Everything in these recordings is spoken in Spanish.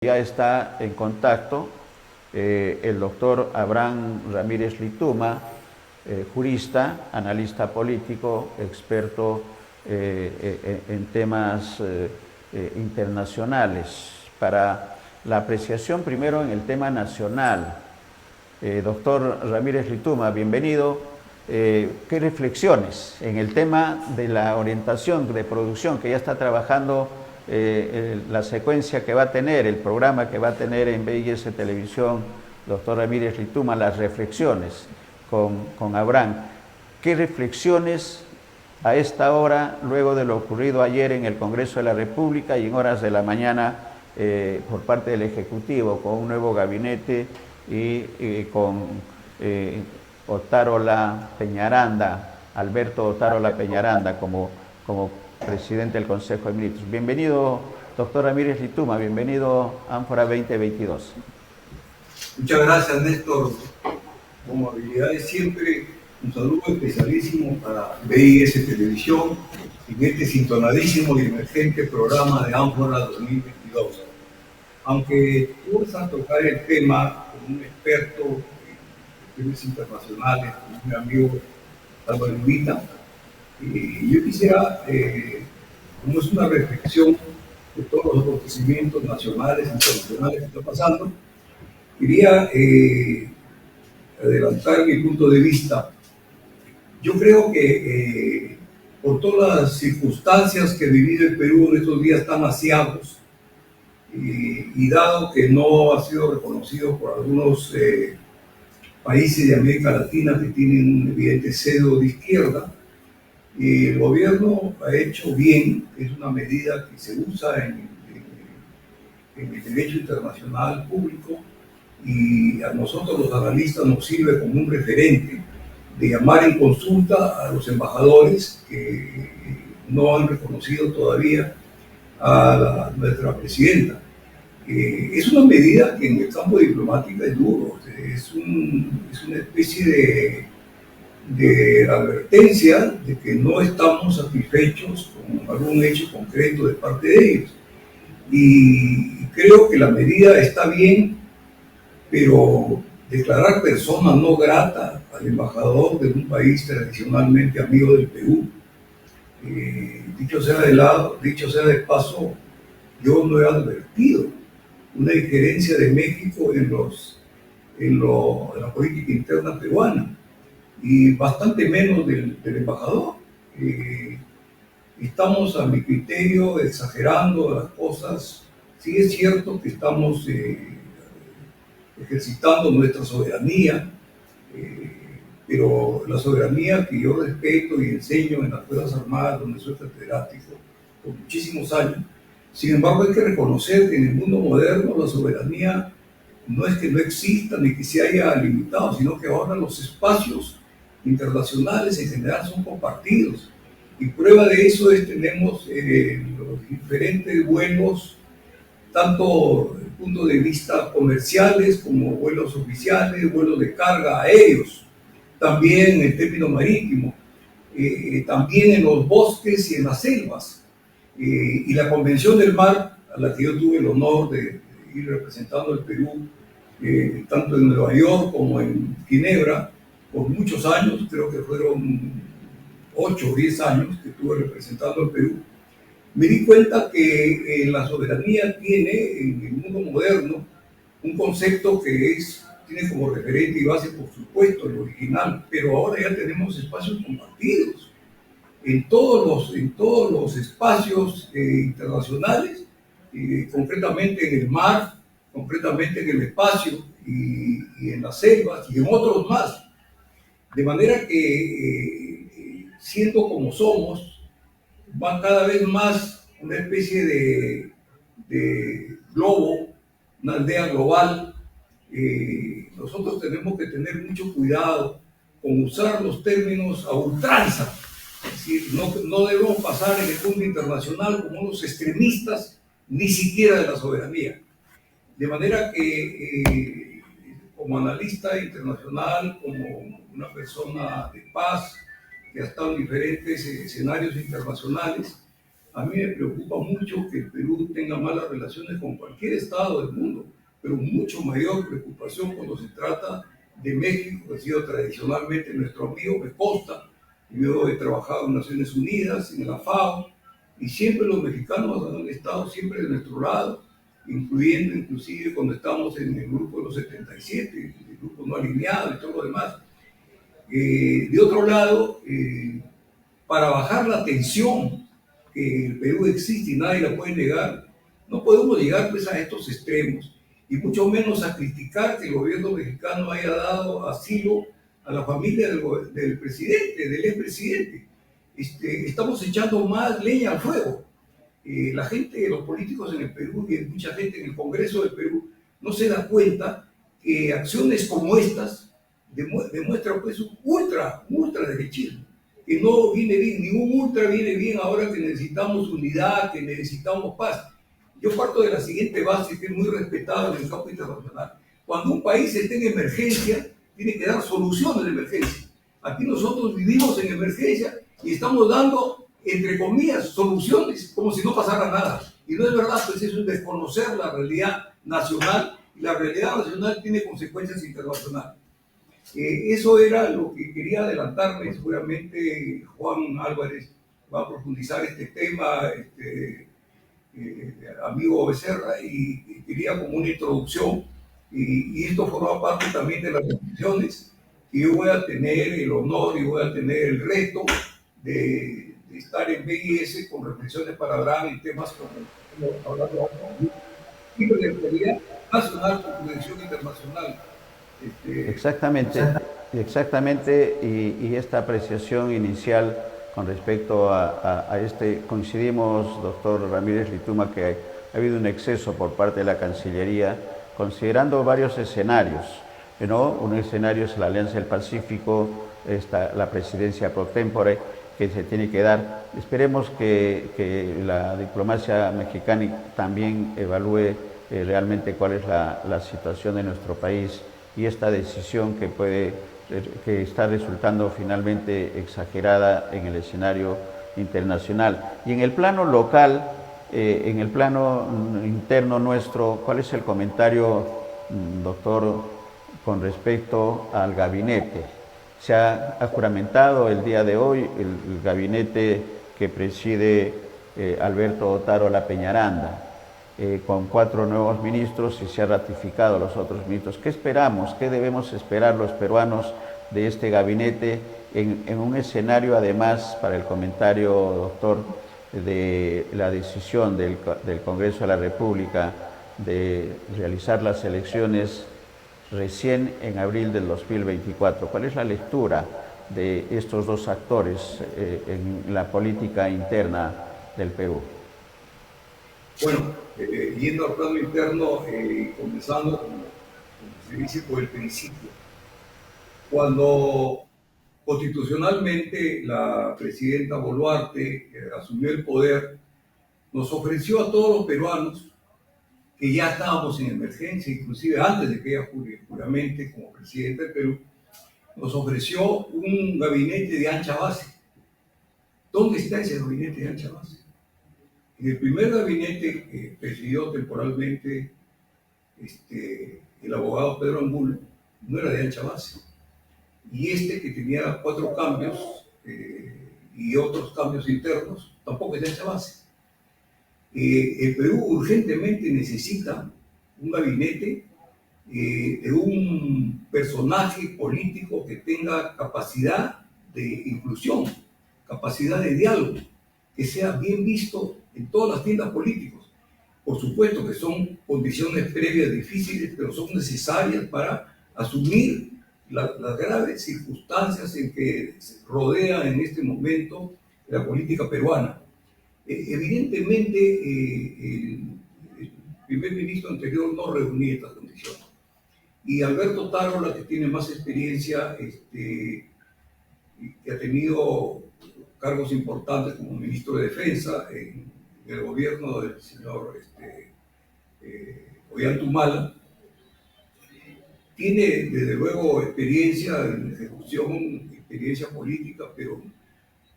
Ya está en contacto el doctor Abraham Ramírez Lituma, jurista, analista político, experto en temas internacionales. Para la apreciación primero en el tema nacional. Doctor Ramírez Lituma, bienvenido. ¿Qué reflexiones en el tema de la orientación de producción que ya está trabajando la secuencia que va a tener, el programa que va a tener en VIS Televisión, doctor Ramírez Lituma, las reflexiones con Abraham? ¿Qué reflexiones a esta hora, luego de lo ocurrido ayer en el Congreso de la República y en horas de la mañana por parte del Ejecutivo, con un nuevo gabinete y con Otárola Peñaranda, Alberto Otárola Peñaranda como presidente del Consejo de Ministros? Bienvenido, doctor Ramírez Lituma, bienvenido a Ánfora 2022. Muchas gracias, Néstor. Con habilidades siempre, un saludo especialísimo para VIS Televisión en este sintonadísimo y emergente programa de Ánfora 2022. Aunque tú vas a tocar el tema con un experto en cuestiones internacionales, con mi amigo Álvaro Invita, yo quisiera, como es una reflexión de todos los acontecimientos nacionales e internacionales que están pasando, quería adelantar mi punto de vista. Yo creo que por todas las circunstancias que ha vivido el Perú en estos días tan asiagos, y dado que no ha sido reconocido por algunos países de América Latina que tienen un evidente sesgo de izquierda, el gobierno ha hecho bien. Es una medida que se usa en el derecho internacional público, y a nosotros los analistas nos sirve como un referente de llamar en consulta a los embajadores que no han reconocido todavía a nuestra presidenta. Es una medida que en el campo diplomático es duro, es una especie de advertencia de que no estamos satisfechos con algún hecho concreto de parte de ellos. Y creo que la medida está bien, pero declarar persona no grata al embajador de un país tradicionalmente amigo del Perú, dicho sea de paso, yo no he advertido una injerencia de México en la política interna peruana, y bastante menos del embajador. Estamos, a mi criterio, exagerando las cosas. Sí es cierto que estamos ejercitando nuestra soberanía, pero la soberanía que yo respeto y enseño en las Fuerzas Armadas, donde soy catedrático por muchísimos años. Sin embargo, hay que reconocer que en el mundo moderno la soberanía no es que no exista ni que se haya limitado, sino que ahora los espacios internacionales en general son compartidos. Y prueba de eso es tenemos los diferentes vuelos, tanto desde el punto de vista comerciales como vuelos oficiales, vuelos de carga aéreos, también en término marítimo, también en los bosques y en las selvas. Y la Convención del Mar, a la que yo tuve el honor de ir representando al Perú, tanto en Nueva York como en Ginebra, por muchos años, creo que fueron 8 o 10 años que estuve representando al Perú, me di cuenta que la soberanía tiene en el mundo moderno un concepto que tiene como referente y base, por supuesto, el original, pero ahora ya tenemos espacios compartidos en todos los espacios internacionales, concretamente en el mar, concretamente en el espacio y en las selvas y en otros más. De manera que, siendo como somos, va cada vez más una especie de globo, una aldea global. Nosotros tenemos que tener mucho cuidado con usar los términos a ultranza. Es decir, no debemos pasar en el mundo internacional como unos extremistas, ni siquiera de la soberanía. De manera que, como analista internacional, como una persona de paz que ha estado en diferentes escenarios internacionales, A mí me preocupa mucho que el Perú tenga malas relaciones con cualquier estado del mundo, pero mucho mayor preocupación cuando se trata de México, que ha sido tradicionalmente nuestro amigo, me consta. Yo he trabajado en Naciones Unidas, en la FAO, y siempre los mexicanos han estado siempre de nuestro lado, incluyendo inclusive cuando estamos en el grupo de los 77, el grupo no alineado y todo lo demás. De otro lado, para bajar la tensión que en el Perú existe y nadie la puede negar, no podemos llegar pues, a estos extremos, y mucho menos a criticar que el gobierno mexicano haya dado asilo a la familia del presidente, del expresidente. Estamos echando más leña al fuego. La gente, los políticos en el Perú y mucha gente en el Congreso del Perú no se da cuenta que acciones como estas demuestran pues un ultra derechismo, que no viene bien, ningún ultra viene bien ahora que necesitamos unidad, que necesitamos paz. Yo parto de la siguiente base, que es muy respetada en el campo internacional. Cuando un país esté en emergencia, tiene que dar soluciones de emergencia. Aquí nosotros vivimos en emergencia y estamos dando, entre comillas, soluciones, como si no pasara nada. Y no es verdad, pues eso es desconocer la realidad nacional, y la realidad nacional tiene consecuencias internacionales. Eso era lo que quería adelantarme. Seguramente Juan Álvarez va a profundizar este tema, amigo Becerra, y quería como una introducción, y esto forma parte también de las reflexiones que yo voy a tener el honor y voy a tener el reto de estar en BIS con reflexiones para hablar en temas como hablando de la realidad nacional con proyección internacional. Exactamente, exactamente, y esta apreciación inicial con respecto a este, coincidimos, doctor Ramírez Lituma, que ha habido un exceso por parte de la Cancillería, considerando varios escenarios, ¿no? Un escenario es la Alianza del Pacífico, la presidencia pro tempore que se tiene que dar. Esperemos que la diplomacia mexicana también evalúe realmente cuál es la situación de nuestro país y esta decisión que está resultando finalmente exagerada en el escenario internacional. Y en el plano local, en el plano interno nuestro, ¿cuál es el comentario, doctor, con respecto al gabinete? Se ha juramentado el día de hoy el gabinete que preside Alberto Otárola Peñaranda, con 4 nuevos ministros, y se ha ratificado los otros ministros. ¿Qué esperamos? ¿Qué debemos esperar los peruanos de este gabinete en un escenario, además, para el comentario, doctor, de la decisión del Congreso de la República de realizar las elecciones recién en abril del 2024? ¿Cuál es la lectura de estos dos actores en la política interna del Perú? Bueno, yendo al plano interno, comenzando, como se dice, por el principio. Cuando constitucionalmente la presidenta Boluarte asumió el poder, nos ofreció a todos los peruanos que ya estábamos en emergencia, inclusive antes de que ella juramente como presidenta del Perú, nos ofreció un gabinete de ancha base. ¿Dónde está ese gabinete de ancha base? En el primer gabinete que presidió temporalmente el abogado Pedro Angulo, no era de ancha base. Y que tenía 4 cambios y otros cambios internos, tampoco es de ancha base. El Perú urgentemente necesita un gabinete de un personaje político que tenga capacidad de inclusión, capacidad de diálogo, que sea bien visto en todas las tiendas políticas. Por supuesto que son condiciones previas difíciles, pero son necesarias para asumir las graves circunstancias en que se rodea en este momento la política peruana. Evidentemente, el primer ministro anterior no reunía estas condiciones. Y Alberto Otárola, que tiene más experiencia, que ha tenido cargos importantes como ministro de Defensa en el gobierno del señor Ollanta, tiene desde luego experiencia en ejecución, experiencia política, pero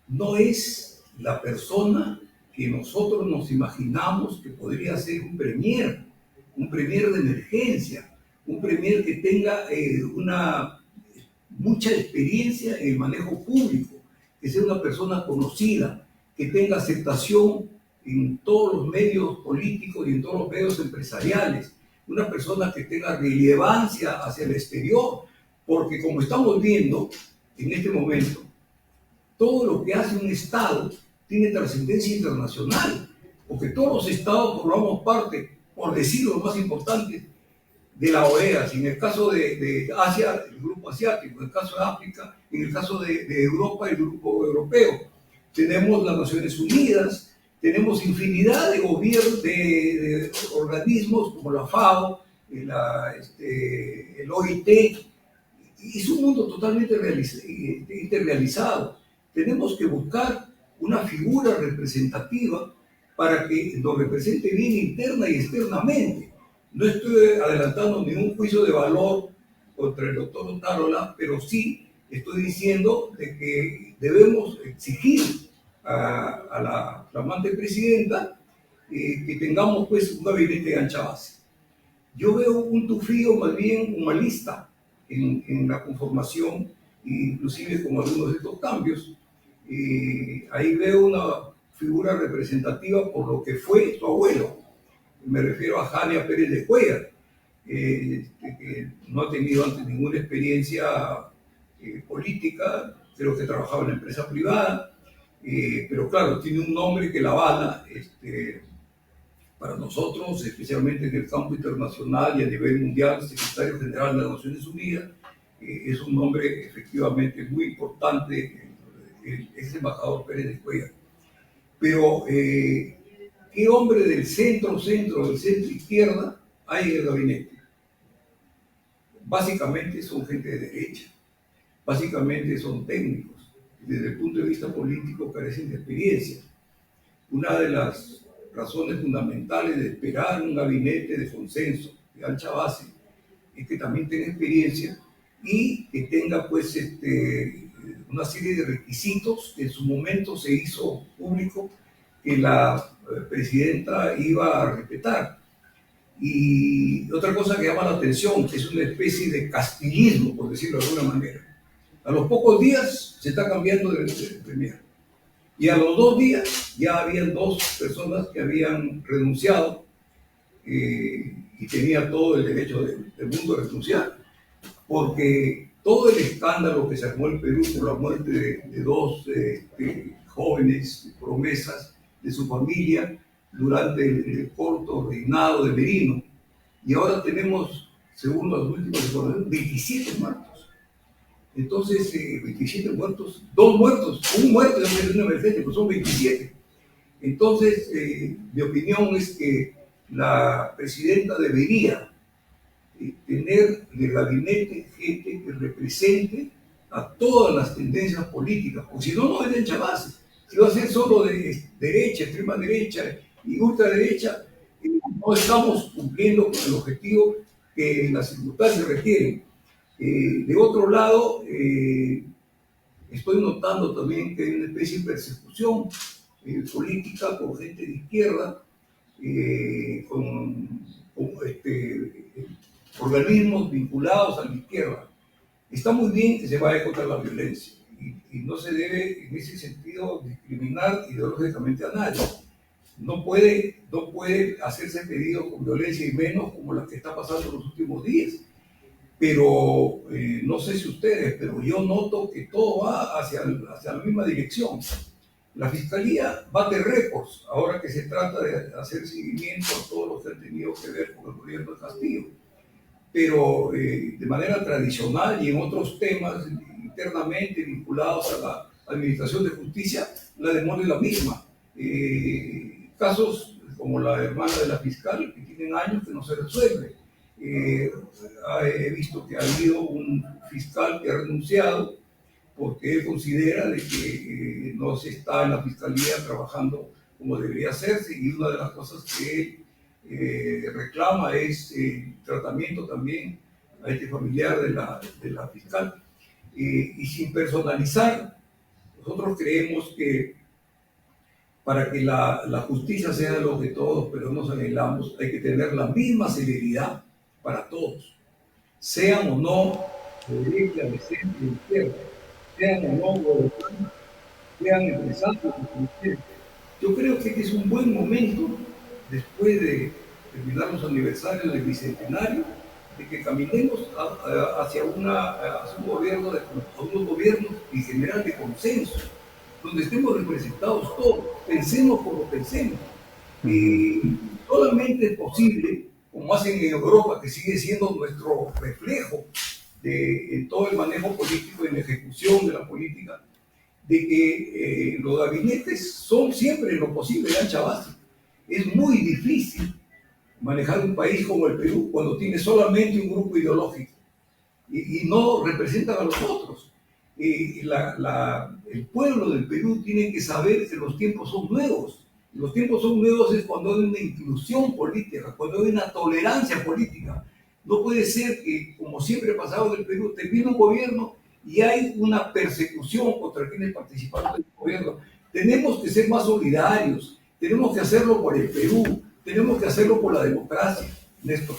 no es la persona que nosotros nos imaginamos que podría ser un premier de emergencia, un premier que tenga mucha experiencia en el manejo público, que sea una persona conocida, que tenga aceptación en todos los medios políticos y en todos los medios empresariales, una persona que tenga relevancia hacia el exterior, porque como estamos viendo en este momento, todo lo que hace un Estado tiene trascendencia internacional, porque todos los Estados formamos parte, por decirlo lo más importante, de la OEA. En el caso de Asia, el grupo asiático; en el caso de África, en el caso de Europa, el grupo europeo. Tenemos las Naciones Unidas, tenemos infinidad de gobiernos, de organismos como la FAO, el OIT, y es un mundo totalmente interrealizado. Tenemos que buscar una figura representativa para que nos represente bien interna y externamente. No estoy adelantando ningún juicio de valor contra el doctor Otárola, pero sí estoy diciendo de que debemos exigir a la flamante presidenta que tengamos pues un gabinete de ancha base. Yo veo un tufío más bien humanista en la conformación, inclusive con algunos de estos cambios. Ahí veo una figura representativa por lo que fue su abuelo. Me refiero a Jania Pérez de Cuellar, que no ha tenido antes ninguna experiencia política, pero que trabajaba en la empresa privada, pero claro, tiene un nombre que la avala para nosotros, especialmente en el campo internacional y a nivel mundial. Secretario General de las Naciones Unidas, es un nombre efectivamente muy importante, el ex embajador Pérez de Cuellar. Pero, ¿qué hombre del centro izquierda hay en el gabinete? Básicamente son gente de derecha, básicamente son técnicos, desde el punto de vista político carecen de experiencia. Una de las razones fundamentales de esperar un gabinete de consenso, de ancha base, es que también tenga experiencia y que tenga pues una serie de requisitos que en su momento se hizo público que la presidenta iba a respetar. Y otra cosa que llama la atención, que es una especie de castillismo, por decirlo de alguna manera. A los pocos días se está cambiando de premier. Y a los 2 días ya habían 2 personas que habían renunciado y tenía todo el derecho del mundo a renunciar, porque todo el escándalo que se armó en Perú por la muerte de 2 jóvenes promesas de su familia durante el corto reinado de Merino, y ahora tenemos, según los últimos informaciones, 27 muertos. Entonces, 27 muertos, 2 muertos, 1 muerto de una emergencia, pues son 27. Entonces, mi opinión es que la presidenta debería tener en el gabinete gente que represente a todas las tendencias políticas, porque si no, no es de ancha base. Si va a ser solo de derecha, extrema derecha y ultraderecha, no estamos cumpliendo con el objetivo que las circunstancias requieren. De otro lado, estoy notando también que hay una especie de persecución política por gente de izquierda, con organismos vinculados a la izquierda. Está muy bien que se vaya contra la violencia y no se debe en ese sentido discriminar ideológicamente a nadie. No puede hacerse pedido con violencia, y menos como la que está pasando en los últimos días. Pero no sé si ustedes, pero yo noto que todo va hacia la misma dirección. La Fiscalía bate récords ahora que se trata de hacer seguimiento a todos los que han tenido que ver con el gobierno de Castillo. Pero de manera tradicional y en otros temas internamente vinculados a la administración de justicia, la demora es la misma. Casos como la hermana de la fiscal, que tienen años que no se resuelve. He visto que ha habido un fiscal que ha renunciado porque él considera de que no se está en la fiscalía trabajando como debería hacerse, y una de las cosas que él reclama es tratamiento también a este familiar de la fiscal. Y sin personalizar, nosotros creemos que para que la justicia sea lo que todos pero nos anhelamos, hay que tener la misma celeridad para todos, sean o no de derecha, de centro, de izquierda, sean o no gobernantes, sean empresarios o financieros. Yo creo que este es un buen momento, después de terminar los aniversarios del Bicentenario, de que caminemos hacia un gobierno, a unos gobiernos en general de consenso, donde estemos representados todos, pensemos como pensemos. Y solamente es posible, como hacen en Europa, que sigue siendo nuestro reflejo en todo el manejo político, en la ejecución de la política, de que los gabinetes son siempre en lo posible de ancha base. Es muy difícil manejar un país como el Perú cuando tiene solamente un grupo ideológico y no representan a los otros. El pueblo del Perú tiene que saber que los tiempos son nuevos. Los tiempos son nuevos es cuando hay una inclusión política, cuando hay una tolerancia política. No puede ser que, como siempre ha pasado en el Perú, termina un gobierno y hay una persecución contra quienes participaron del gobierno. Tenemos que ser más solidarios, tenemos que hacerlo por el Perú, tenemos que hacerlo por la democracia, Néstor.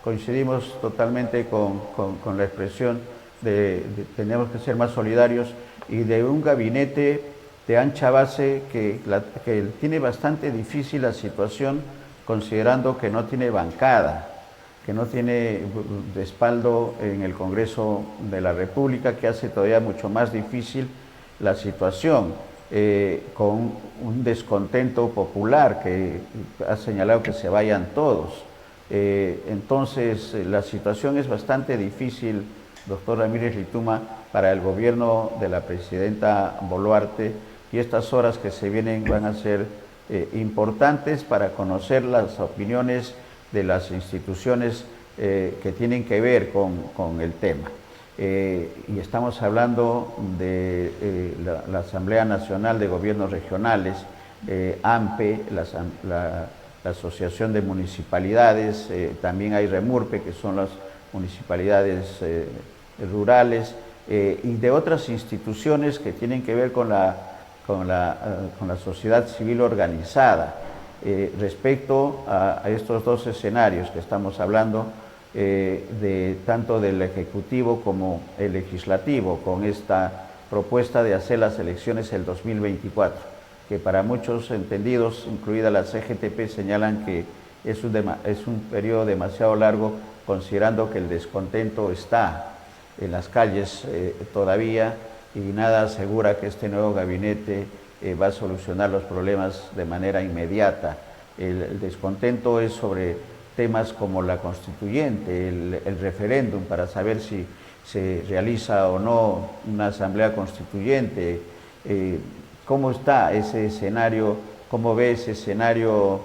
Coincidimos totalmente con la expresión de tenemos que ser más solidarios y de un gabinete de ancha base que tiene bastante difícil la situación considerando que no tiene bancada, que no tiene respaldo en el Congreso de la República, que hace todavía mucho más difícil la situación, con un descontento popular que ha señalado que se vayan todos. Entonces, la situación es bastante difícil, doctor Ramírez Lituma, para el gobierno de la presidenta Boluarte, y estas horas que se vienen van a ser importantes para conocer las opiniones de las instituciones que tienen que ver con el tema. Y estamos hablando de la Asamblea Nacional de Gobiernos Regionales, AMPE, la Asociación de Municipalidades, también hay REMURPE, que son las municipalidades rurales, y de otras instituciones que tienen que ver con la sociedad civil organizada. Respecto a estos dos escenarios que estamos hablando, tanto del Ejecutivo como el Legislativo, con esta propuesta de hacer las elecciones el 2024, que para muchos entendidos, incluida la CGTP, señalan que es un periodo demasiado largo, considerando que el descontento está en las calles todavía, y nada asegura que este nuevo gabinete va a solucionar los problemas de manera inmediata. El descontento es sobre temas como la constituyente, el referéndum para saber si se realiza o no una asamblea constituyente. ¿Cómo está ese escenario? ¿Cómo ve ese escenario,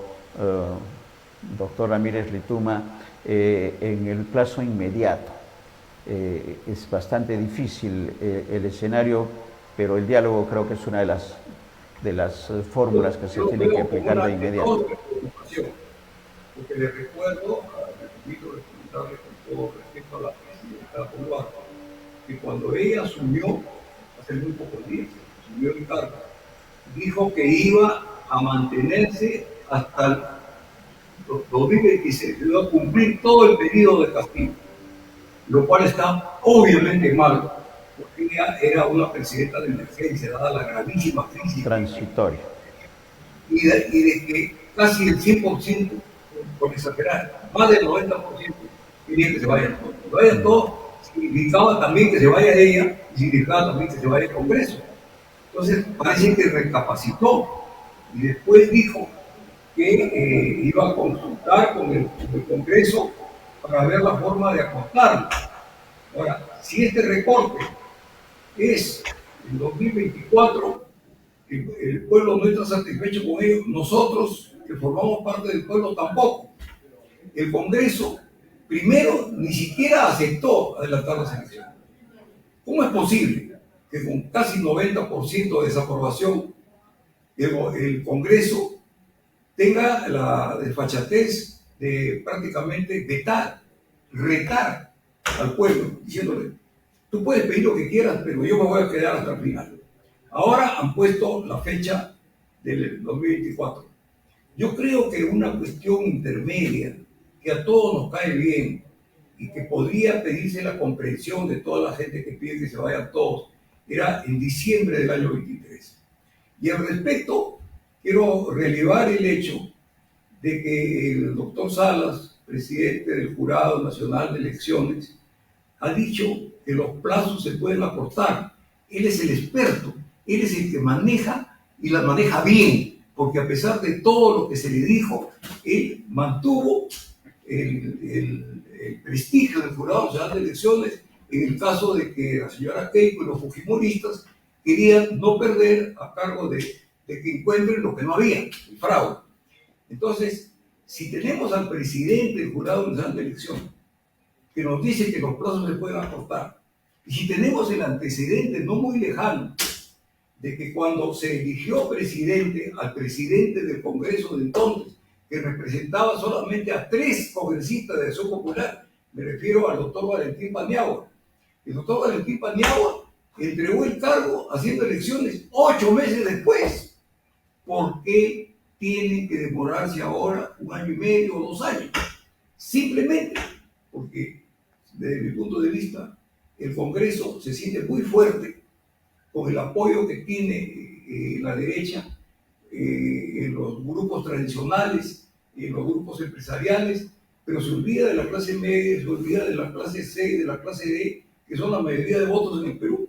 doctor Ramírez Lituma, en el plazo inmediato? Es bastante difícil el escenario, pero el diálogo creo que es una de las fórmulas que se tiene que aplicar de inmediato. Porque le recuerdo al ministro responsable, con todo respeto a la presidenta Boluarte, que cuando ella asumió, hace muy pocos días, asumió el cargo, dijo que iba a mantenerse hasta el 2026, iba a cumplir todo el periodo de castigo, lo cual está obviamente mal, porque ella era una presidenta de emergencia, dada la gravísima crisis transitoria. Y de que casi el 100%, por exagerar, más del 90%, quería que se vayan todos. Que se vayan todos significaba también que se vaya ella, y significaba también que se vaya el Congreso. Entonces parece que recapacitó y después dijo que iba a consultar con el Congreso para ver la forma de acortarlo. Ahora, si este recorte es en 2024, el pueblo no está satisfecho con ello, nosotros que formamos parte del pueblo tampoco. El Congreso, primero, ni siquiera aceptó adelantar las elecciones. ¿Cómo es posible que con casi 90% de desaprobación el Congreso tenga la desfachatez de prácticamente vetar, retar al pueblo, diciéndole: Tú puedes pedir lo que quieras, pero yo me voy a quedar hasta el final. Ahora han puesto la fecha del 2024. Yo creo que una cuestión intermedia que a todos nos cae bien y que podría pedirse la comprensión de toda la gente que pide que se vayan todos, era en diciembre del año 23. Y al respecto, quiero relevar el hecho de que el doctor Salas, presidente del Jurado Nacional de Elecciones, ha dicho que los plazos se pueden acortar. Él es el experto, él es el que maneja y las maneja bien, porque a pesar de todo lo que se le dijo, él mantuvo el prestigio del Jurado Nacional de Elecciones en el caso de que la señora Keiko y los fujimoristas querían no perder a cargo de que encuentren lo que no había, el fraude. Entonces, si tenemos al presidente del Jurado Nacional de Elecciones que nos dice que los plazos se pueden acortar, y si tenemos el antecedente no muy lejano de que cuando se eligió presidente al presidente del Congreso de entonces, que representaba solamente a 3 congresistas de Acción Popular, me refiero al doctor Valentín Paniagua. El doctor Valentín Paniagua entregó el cargo haciendo elecciones 8 meses después. ¿Por qué tienen que demorarse ahora 1 año y medio o 2 años? Simplemente porque, desde mi punto de vista, el Congreso se siente muy fuerte con el apoyo que tiene la derecha en los grupos tradicionales, en los grupos empresariales, pero se olvida de la clase media, se olvida de la clase C, de la clase D, que son la mayoría de votos en el Perú.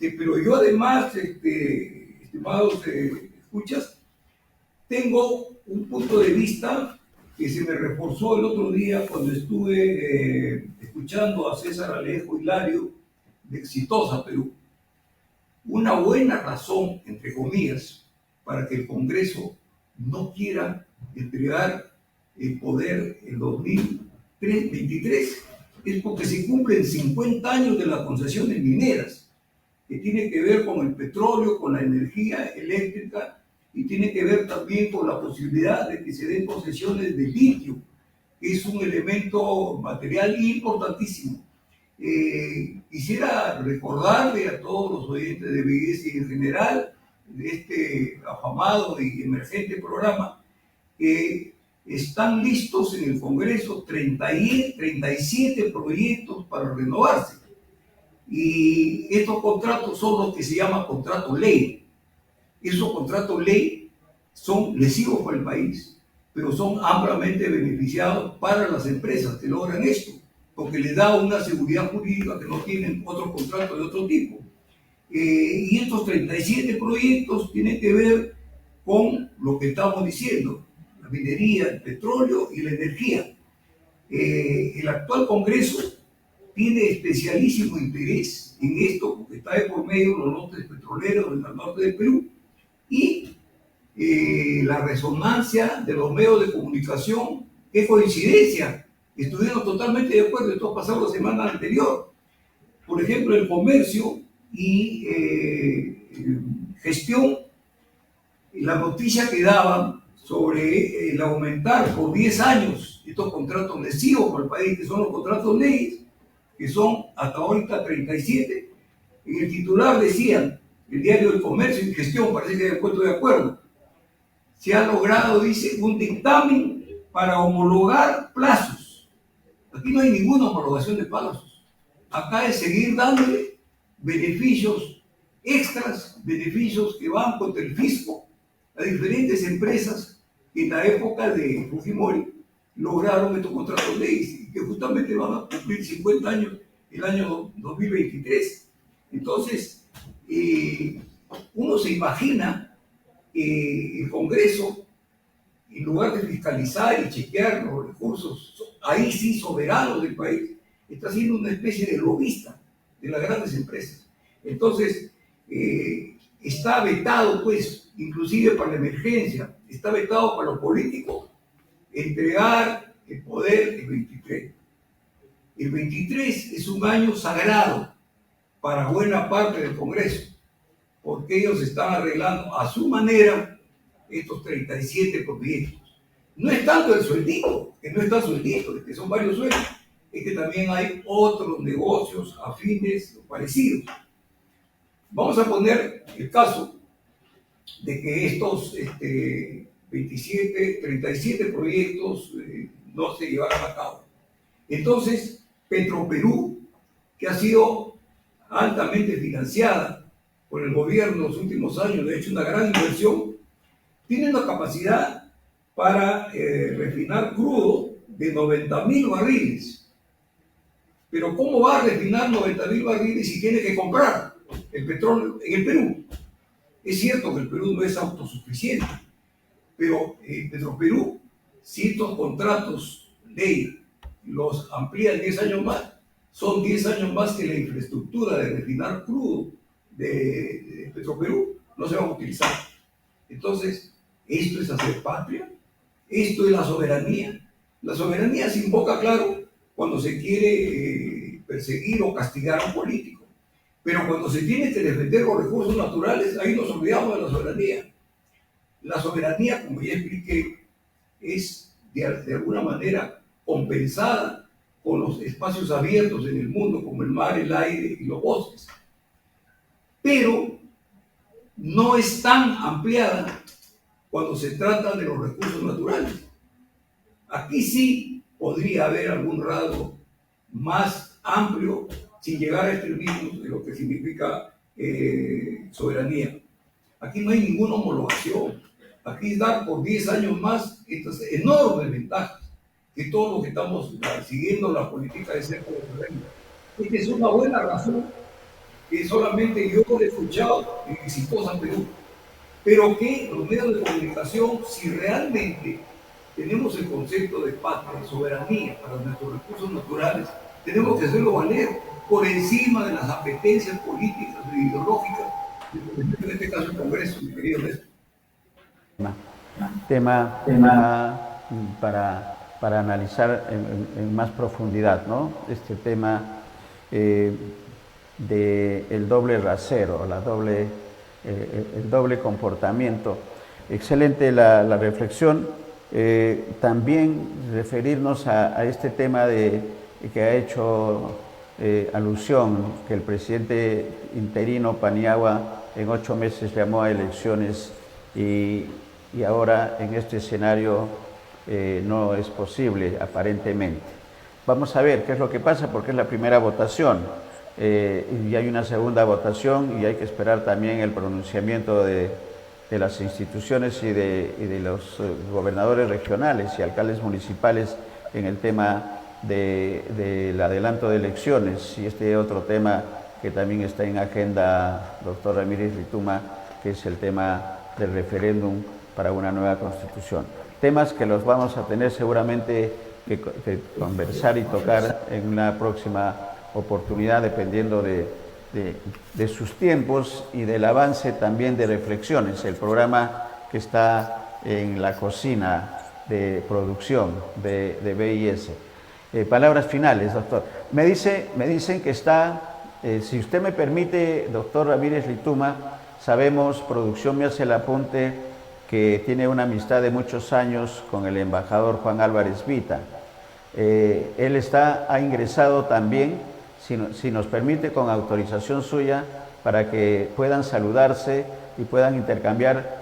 Pero yo además, estimados escuchas, tengo un punto de vista que se me reforzó el otro día cuando estuve escuchando a César Alejo Hilario de Exitosa Perú. Una buena razón, entre comillas, para que el Congreso no quiera entregar el poder en 2023 es porque se cumplen 50 años de las concesiones mineras, que tiene que ver con el petróleo, con la energía eléctrica, y tiene que ver también con la posibilidad de que se den concesiones de litio, que es un elemento material importantísimo. Quisiera recordarle a todos los oyentes de BS y en general de este afamado y emergente programa que están listos en el Congreso 37 proyectos para renovarse. Y estos contratos son los que se llaman contratos ley. Esos contratos ley son lesivos para el país, pero son ampliamente beneficiados para las empresas que logran esto, porque les da una seguridad jurídica que no tienen otros contratos de otro tipo. Y estos 37 proyectos tienen que ver con lo que estamos diciendo, la minería, el petróleo y la energía. El actual Congreso tiene especialísimo interés en esto, porque está de por medio los lotes petroleros del norte del Perú, y la resonancia de los medios de comunicación, qué coincidencia, estuvieron totalmente de acuerdo. Esto ha pasado la semana anterior. Por ejemplo, el comercio y gestión, la noticia que daban sobre el aumentar por 10 años estos contratos lesivos para el país, que son los contratos leyes, que son hasta ahorita 37. En el titular decían, el diario del Comercio y Gestión, parece que han puesto de acuerdo, se ha logrado, dice, un dictamen para homologar plazos. Aquí no hay ninguna homologación de plazos. Acá es seguir dándole beneficios extras, beneficios que van contra el fisco a diferentes empresas que en la época de Fujimori lograron estos contratos leyes y que justamente van a cumplir 50 años el año 2023. Entonces, uno se imagina que el Congreso, en lugar de fiscalizar y chequear los recursos, ahí sí soberanos del país, está siendo una especie de lobista de las grandes empresas. Entonces, está vetado, pues, inclusive para la emergencia, está vetado para los políticos, entregar el poder el 23. El 23 es un año sagrado para buena parte del Congreso, porque ellos están arreglando a su manera estos 37 proyectos. No es tanto el sueldito, que no está sueldito, que son varios sueldos, es que también hay otros negocios afines o parecidos. Vamos a poner el caso de que estos 37 proyectos no se llevaran a cabo. Entonces, Petroperú, que ha sido altamente financiada por el gobierno en los últimos años, de hecho una gran inversión, tiene una capacidad para refinar crudo de 90.000 barriles. Pero ¿cómo va a refinar 90.000 barriles si tiene que comprar el petróleo en el Perú? Es cierto que el Perú no es autosuficiente, pero Petroperú, si estos contratos ley los amplían 10 años más, son 10 años más que la infraestructura de refinar crudo de Petroperú no se va a utilizar. Entonces, esto es hacer patria, esto es la soberanía. La soberanía se invoca, claro, cuando se quiere perseguir o castigar a un político. Pero cuando se tiene que defender los recursos naturales, ahí nos olvidamos de la soberanía. La soberanía, como ya expliqué, es de alguna manera compensada con los espacios abiertos en el mundo, como el mar, el aire y los bosques. Pero no es tan ampliada cuando se trata de los recursos naturales. Aquí sí podría haber algún rasgo más amplio sin llegar a extremismos de lo que significa soberanía. Aquí no hay ninguna homologación. Aquí es dar por 10 años más estas enormes ventajas que todos los que estamos siguiendo la política de cerca de terreno. Esta es una buena razón que solamente yo he escuchado en Exitosa Perú, pero que los medios de comunicación, si realmente tenemos el concepto de patria, de soberanía para nuestros recursos naturales, tenemos que hacerlo valer por encima de las apetencias políticas e ideológicas, en este caso el Congreso, mi querido Néstor. Tema para analizar en más profundidad, ¿no? Este tema del doble rasero, el doble comportamiento. Excelente la reflexión. También referirnos a este tema que ha hecho alusión, que el presidente interino Paniagua en 8 meses llamó a elecciones y ahora en este escenario no es posible aparentemente. Vamos a ver qué es lo que pasa porque es la primera votación y hay una segunda votación y hay que esperar también el pronunciamiento de las instituciones y de los gobernadores regionales y alcaldes municipales en el tema del adelanto de elecciones y este otro tema que también está en agenda, doctor Ramírez Lituma, que es el tema del referéndum para una nueva constitución. Temas que los vamos a tener seguramente que conversar y tocar en una próxima oportunidad, dependiendo de sus tiempos y del avance también de reflexiones. El programa que está en la cocina de producción de BIS. Palabras finales, doctor. Me dicen que está, si usted me permite, doctor Ramírez Lituma, sabemos, producción me hace el apunte, que tiene una amistad de muchos años con el embajador Juan Álvarez Vita. Él ha ingresado también, si nos permite, con autorización suya, para que puedan saludarse y puedan intercambiar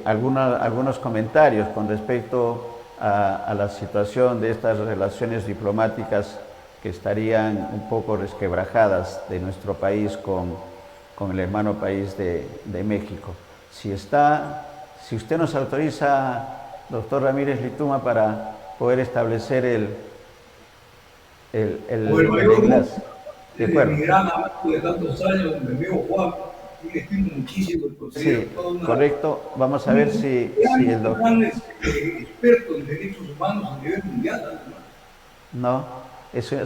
algunos comentarios con respecto a la situación de estas relaciones diplomáticas que estarían un poco resquebrajadas de nuestro país con el hermano país de México. Si usted nos autoriza, doctor Ramírez Lituma, para poder establecer el enlace. Desde mi gran amigo de tantos años, mi amigo Juan, y le estimo muchísimo el considero. Sí, correcto. Vamos a ver si el doctor... gran experto en derechos humanos a nivel mundial, además. No,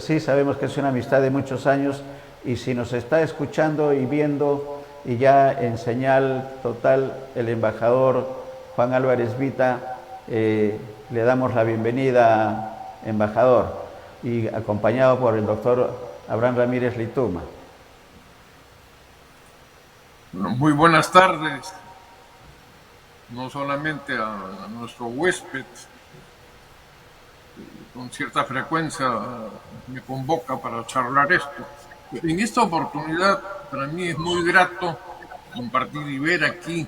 sí sabemos que es una amistad de muchos años y si nos está escuchando y viendo y ya en señal total el embajador Juan Álvarez Vita, le damos la bienvenida, embajador, y acompañado por el doctor Abraham Ramírez Lituma. Muy buenas tardes, no solamente a nuestro huésped, con cierta frecuencia me convoca para charlar esto. En esta oportunidad, para mí es muy grato compartir y ver aquí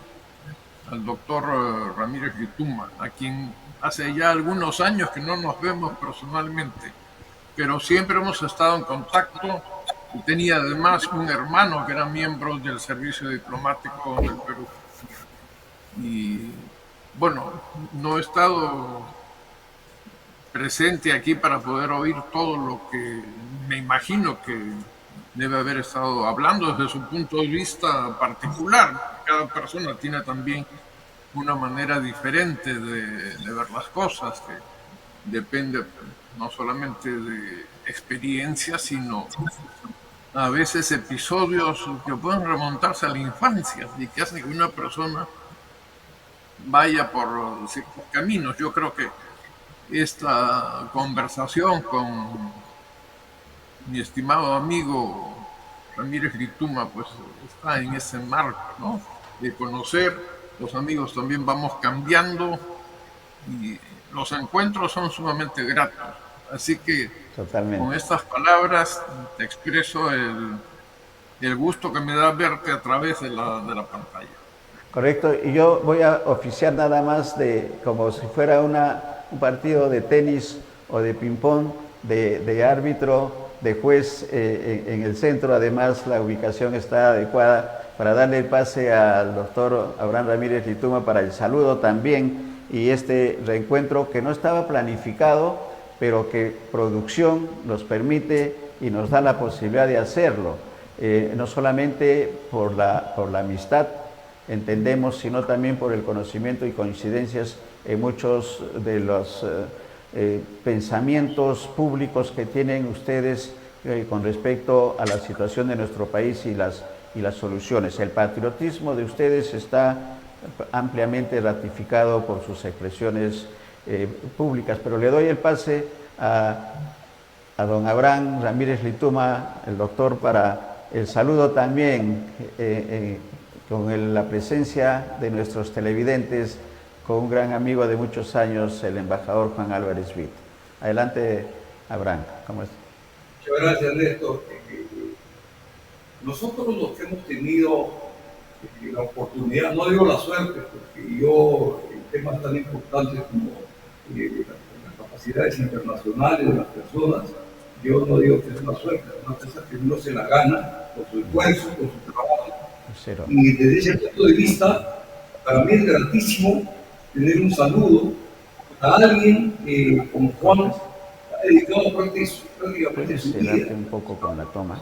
al doctor Ramírez Lituma, a quien hace ya algunos años que no nos vemos personalmente, pero siempre hemos estado en contacto y tenía además un hermano que era miembro del servicio diplomático del Perú. Y bueno, no he estado presente aquí para poder oír todo lo que me imagino que debe haber estado hablando desde su punto de vista particular. Cada persona tiene también una manera diferente de ver las cosas, que depende no solamente de experiencias, sino a veces episodios que pueden remontarse a la infancia y que hacen que una persona vaya por ciertos caminos. Yo creo que esta conversación con mi estimado amigo Ramírez Lituma pues está en ese marco, ¿no? De conocer, los amigos también vamos cambiando y los encuentros son sumamente gratos. Así que con Totalmente. estas palabras te expreso el gusto que me da verte a través de la pantalla. Correcto, y yo voy a oficiar nada más de como si fuera un partido de tenis o de ping-pong, de árbitro, de juez en el centro. Además, la ubicación está adecuada para darle el pase al doctor Abraham Ramírez Lituma para el saludo también y este reencuentro que no estaba planificado, pero que producción nos permite y nos da la posibilidad de hacerlo, no solamente por la amistad, entendemos, sino también por el conocimiento y coincidencias en muchos de los pensamientos públicos que tienen ustedes con respecto a la situación de nuestro país y las soluciones. El patriotismo de ustedes está ampliamente ratificado por sus expresiones públicas, pero le doy el pase a don Abraham Ramírez Lituma, el doctor, para el saludo también con la presencia de nuestros televidentes, con un gran amigo de muchos años, el embajador Juan Álvarez Vitt. Adelante, Abraham. ¿Cómo está? Muchas gracias, Néstor. Nosotros los que hemos tenido la oportunidad, no digo la suerte, porque yo en temas tan importantes como las capacidades internacionales de las personas, yo no digo que es una suerte, es una cosa que uno se la gana con su esfuerzo, con su trabajo. Cero. Y desde ese punto de vista, para mí es gratísimo tener un saludo a alguien como Juan, que ha dedicado prácticamente su vida un poco con la toma.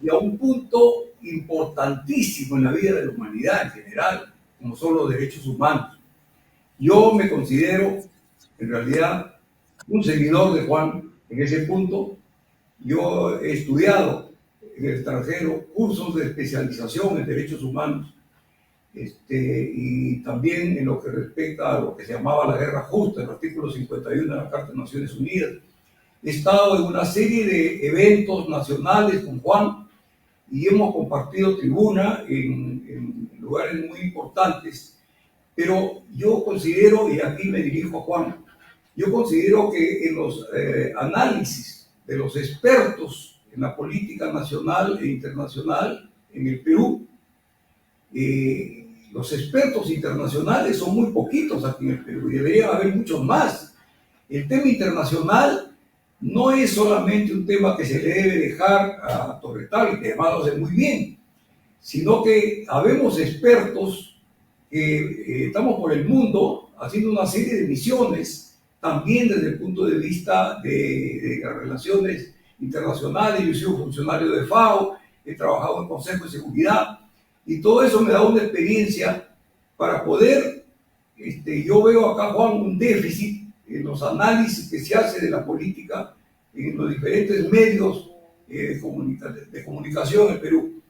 y a un punto importantísimo en la vida de la humanidad en general, como son los derechos humanos. Yo me considero, en realidad, un seguidor de Juan en ese punto. Yo he estudiado en el extranjero cursos de especialización en derechos humanos y también en lo que respecta a lo que se llamaba la guerra justa, el artículo 51 de la Carta de Naciones Unidas. He estado en una serie de eventos nacionales con Juan y hemos compartido tribuna en lugares muy importantes, pero yo considero, y aquí me dirijo a Juan, yo considero que en los análisis de los expertos en la política nacional e internacional en el Perú, los expertos internacionales son muy poquitos aquí en el Perú y debería haber muchos más. El tema internacional no es solamente un tema que se le debe dejar a Torretal, que además lo hace muy bien, sino que habemos expertos que estamos por el mundo haciendo una serie de misiones, también desde el punto de vista de las relaciones internacionales. Yo he sido funcionario de FAO, he trabajado en el Consejo de Seguridad, y todo eso me da una experiencia para poder, yo veo acá, Juan, un déficit en los análisis que se hace de la política en los diferentes medios de comunicación en el Perú.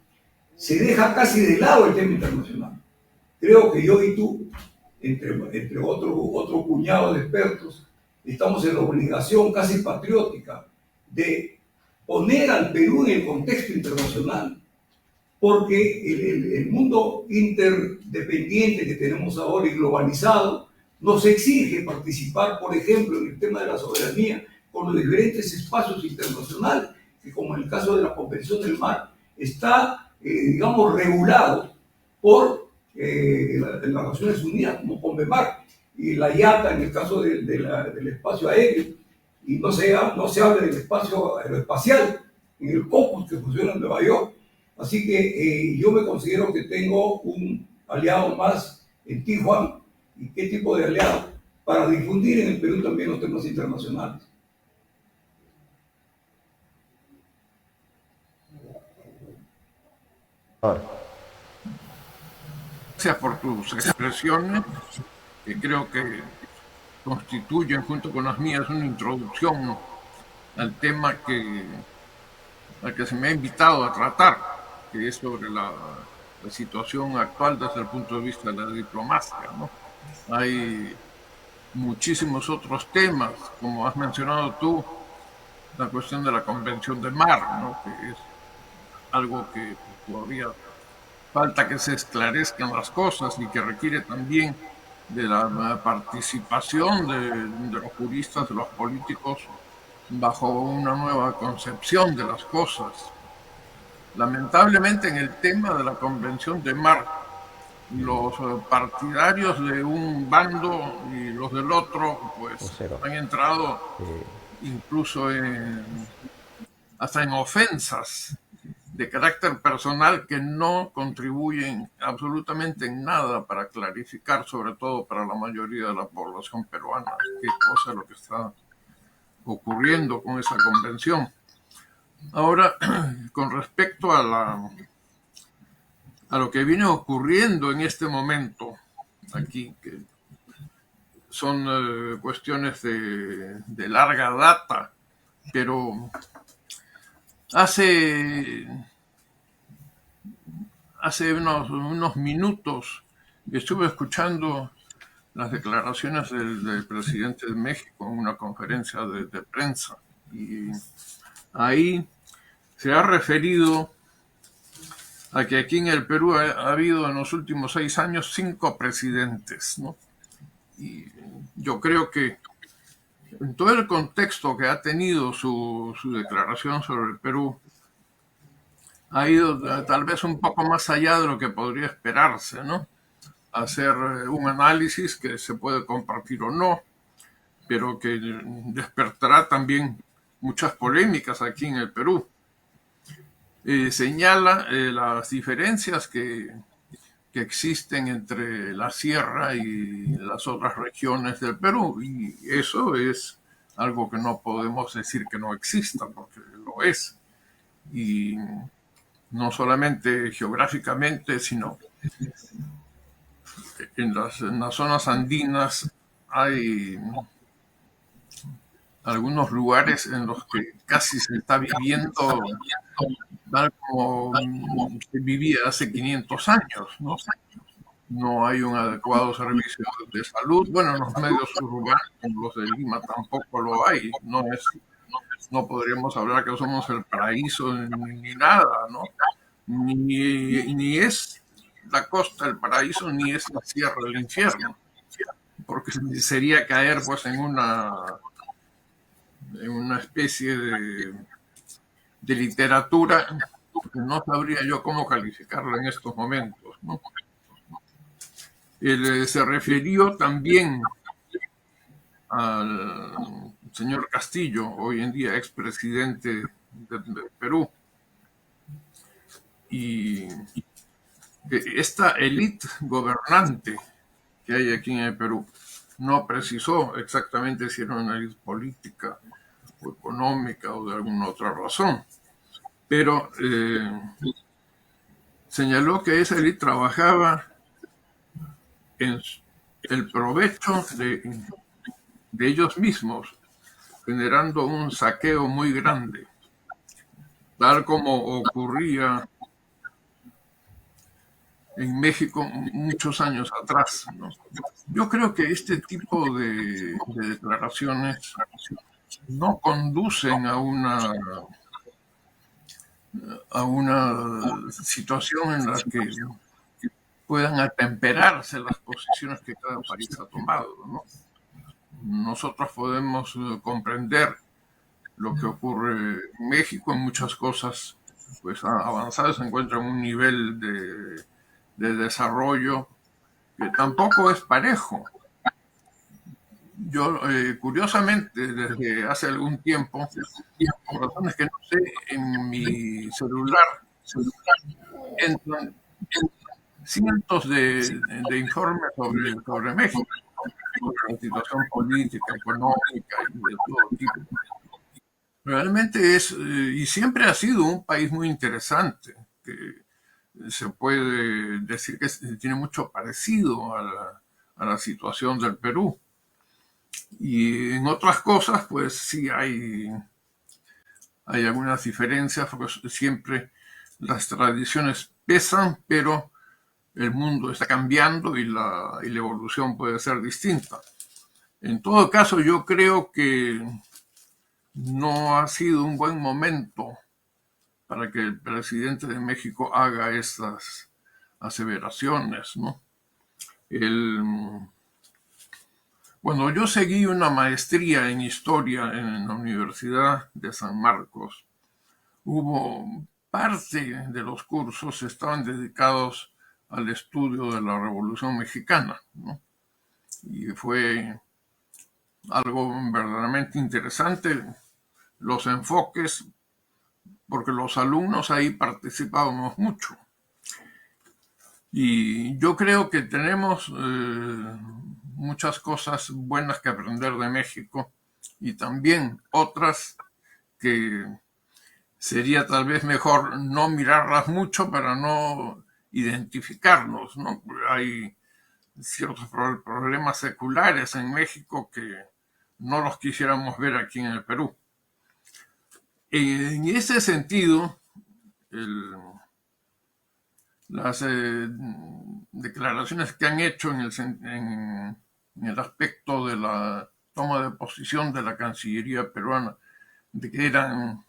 Se deja casi de lado el tema internacional. Creo que yo y tú, entre otro puñado de expertos, estamos en la obligación casi patriótica de poner al Perú en el contexto internacional, porque el mundo interdependiente que tenemos ahora y globalizado Nos exige participar, por ejemplo, en el tema de la soberanía con los diferentes espacios internacionales, que como en el caso de la Convención del Mar, está, digamos, regulado por las Naciones Unidas, como CONVEMAR, y la IATA en el caso del espacio aéreo, y no se habla del espacio aeroespacial, en el COPUS que funciona en Nueva York. Así que yo me considero que tengo un aliado más en Tijuana. ¿Y qué tipo de aliado? Para difundir en el Perú también los temas internacionales. Gracias por tus expresiones, que creo que constituyen, junto con las mías, una introducción al tema al que se me ha invitado a tratar, que es sobre la situación actual desde el punto de vista de la diplomacia, ¿no? Hay muchísimos otros temas, como has mencionado tú, la cuestión de la Convención de Mar, ¿no? Que es algo que todavía falta que se esclarezcan las cosas y que requiere también de la participación de los juristas, de los políticos, bajo una nueva concepción de las cosas. Lamentablemente en el tema de la Convención de Mar, los partidarios de un bando y los del otro, pues han entrado incluso hasta en ofensas de carácter personal que no contribuyen absolutamente en nada para clarificar, sobre todo para la mayoría de la población peruana, qué cosa es lo que está ocurriendo con esa convención. Ahora, con respecto a lo que viene ocurriendo en este momento aquí, que son cuestiones de larga data, pero hace unos minutos estuve escuchando las declaraciones del presidente de México en una conferencia de prensa y ahí se ha referido a que aquí en el Perú ha habido en los últimos 6 años 5 presidentes, ¿no? Y yo creo que en todo el contexto que ha tenido su declaración sobre el Perú, ha ido tal vez un poco más allá de lo que podría esperarse, ¿no? Hacer un análisis que se puede compartir o no, pero que despertará también muchas polémicas aquí en el Perú. Señala las diferencias que existen entre la sierra y las otras regiones del Perú, y eso es algo que no podemos decir que no exista, porque lo es. Y no solamente geográficamente, sino en las zonas andinas hay algunos lugares en los que casi se está viviendo tal como se vivía hace 500 años, ¿no? No hay un adecuado servicio de salud. Bueno, en los medios urbanos, como los de Lima, tampoco lo hay. No podríamos hablar que somos el paraíso ni nada, ¿no? Ni es la costa el paraíso, ni es la sierra el infierno, porque sería caer pues en una especie de literatura que no sabría yo cómo calificarla en estos momentos, ¿no? Él se refirió también al señor Castillo, hoy en día expresidente de Perú, y que esta élite gobernante que hay aquí en el Perú no precisó exactamente si era una élite política o económica o de alguna otra razón, pero señaló que esa élite trabajaba en el provecho de ellos mismos, generando un saqueo muy grande, tal como ocurría en México muchos años atrás, ¿no? Yo creo que este tipo de declaraciones no conducen a una situación en la que puedan atemperarse las posiciones que cada país ha tomado, ¿no? Nosotros podemos comprender lo que ocurre en México en muchas cosas, pues avanzadas, se encuentra en un nivel de desarrollo que tampoco es parejo. Yo, curiosamente, desde hace algún tiempo, por razones que no sé, en mi celular entran cientos de informes sobre México, sobre la situación política, económica y de todo tipo. Realmente es, y siempre ha sido un país muy interesante, que se puede decir que tiene mucho parecido a la situación del Perú. Y en otras cosas, pues sí hay algunas diferencias, porque siempre las tradiciones pesan, pero el mundo está cambiando y la evolución puede ser distinta. En todo caso, yo creo que no ha sido un buen momento para que el presidente de México haga estas aseveraciones, ¿no? Bueno, yo seguí una maestría en historia en la Universidad de San Marcos. Hubo parte de los cursos estaban dedicados al estudio de la Revolución Mexicana, ¿no? Y fue algo verdaderamente interesante los enfoques, porque los alumnos ahí participábamos mucho. Y yo creo que tenemos muchas cosas buenas que aprender de México y también otras que sería tal vez mejor no mirarlas mucho para no identificarnos, ¿no? Hay ciertos problemas seculares en México que no los quisiéramos ver aquí en el Perú. En ese sentido, las declaraciones que han hecho en el aspecto de la toma de posición de la Cancillería peruana, de que era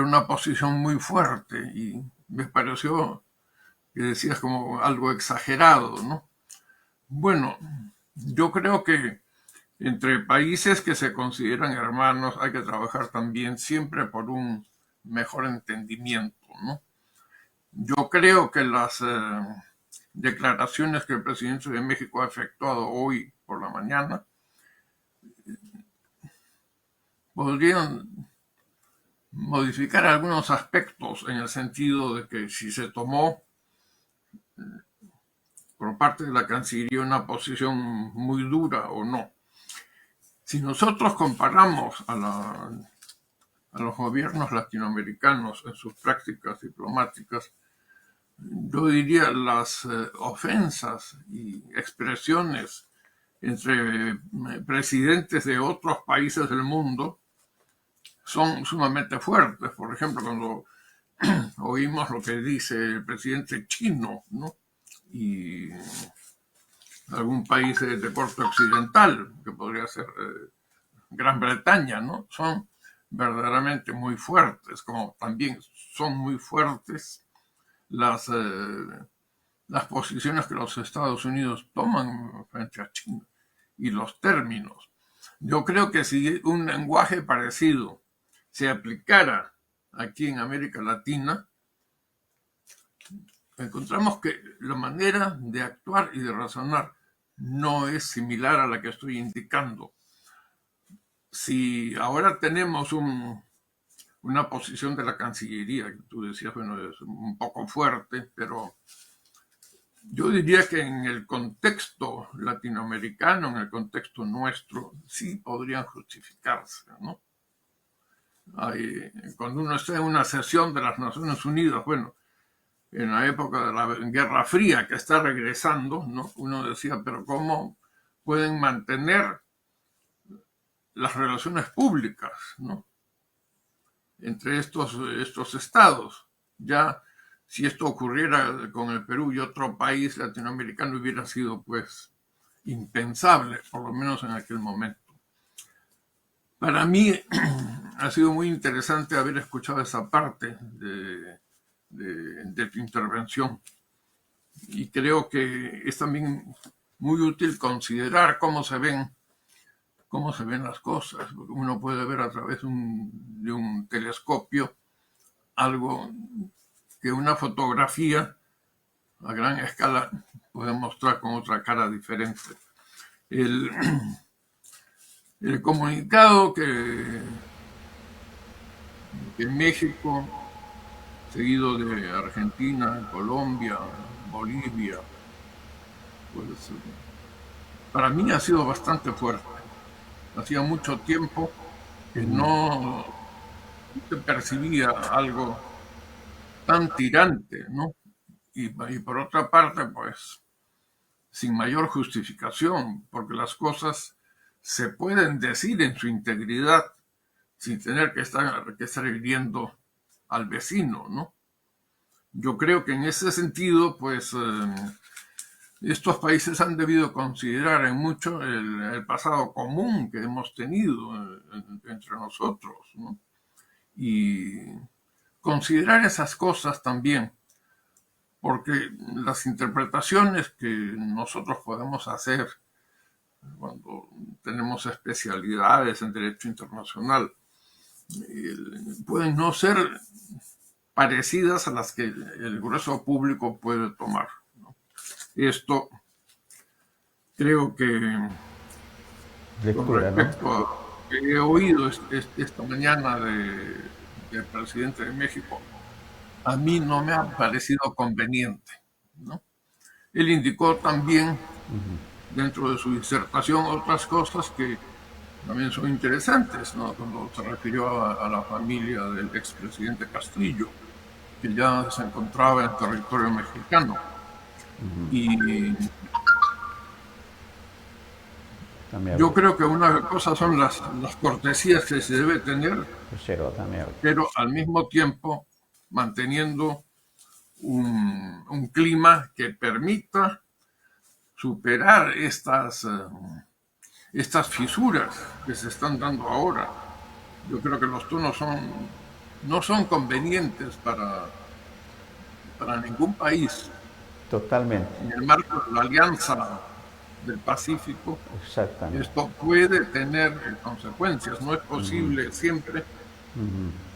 una posición muy fuerte y me pareció que decías como algo exagerado, ¿no? Bueno, yo creo que entre países que se consideran hermanos hay que trabajar también siempre por un mejor entendimiento, ¿no? Yo creo que las declaraciones que el presidente de México ha efectuado hoy por la mañana podrían modificar algunos aspectos en el sentido de que si se tomó por parte de la Cancillería una posición muy dura o no. Si nosotros comparamos a los gobiernos latinoamericanos en sus prácticas diplomáticas, yo diría las ofensas y expresiones entre presidentes de otros países del mundo son sumamente fuertes. Por ejemplo, cuando oímos lo que dice el presidente chino, ¿no? Y algún país de corte occidental, que podría ser Gran Bretaña, ¿no? Son verdaderamente muy fuertes, como también son muy fuertes las posiciones que los Estados Unidos toman frente a China y los términos. Yo creo que si un lenguaje parecido se aplicara aquí en América Latina, encontramos que la manera de actuar y de razonar no es similar a la que estoy indicando. Si ahora tenemos una posición de la Cancillería, que tú decías, bueno, es un poco fuerte, pero yo diría que en el contexto latinoamericano, en el contexto nuestro, sí podrían justificarse, ¿no? Cuando uno está en una sesión de las Naciones Unidas, bueno, en la época de la Guerra Fría que está regresando, ¿no? Uno decía, pero ¿cómo pueden mantener las relaciones públicas, ¿no? Entre estos estados? Ya si esto ocurriera con el Perú y otro país latinoamericano hubiera sido pues impensable, por lo menos en aquel momento. Para mí ha sido muy interesante haber escuchado esa parte de tu intervención. y creo que es también muy útil considerar cómo se ven las cosas. Uno puede ver a través de un telescopio algo que una fotografía a gran escala puede mostrar con otra cara diferente. El, el comunicado que México, seguido de Argentina, Colombia, Bolivia, pues para mí ha sido bastante fuerte. Hacía mucho tiempo que no se percibía algo tan tirante, ¿no? Y por otra parte, pues sin mayor justificación, porque las cosas se pueden decir en su integridad sin tener que estar hiriendo al vecino, ¿no? Yo creo que en ese sentido, pues estos países han debido considerar en mucho el pasado común que hemos tenido entre nosotros, ¿no? Y considerar esas cosas también, porque las interpretaciones que nosotros podemos hacer cuando tenemos especialidades en derecho internacional pueden no ser parecidas a las que el grueso público puede tomar, ¿no? Esto creo que con Lectura, ¿no? respecto a lo que he oído esta mañana del presidente de México, a mí no me ha parecido conveniente, ¿no? Él indicó también dentro de su disertación otras cosas que también son interesantes, ¿no? Cuando se refirió a la familia del expresidente Castillo, que ya se encontraba en territorio mexicano. Y yo creo que una cosa son las cortesías que se debe tener, pero al mismo tiempo manteniendo un clima que permita superar estas fisuras que se están dando ahora. Yo creo que los tonos no son convenientes para ningún país. Totalmente. En el marco de la Alianza del Pacífico, Exactamente. esto puede tener consecuencias. No es posible siempre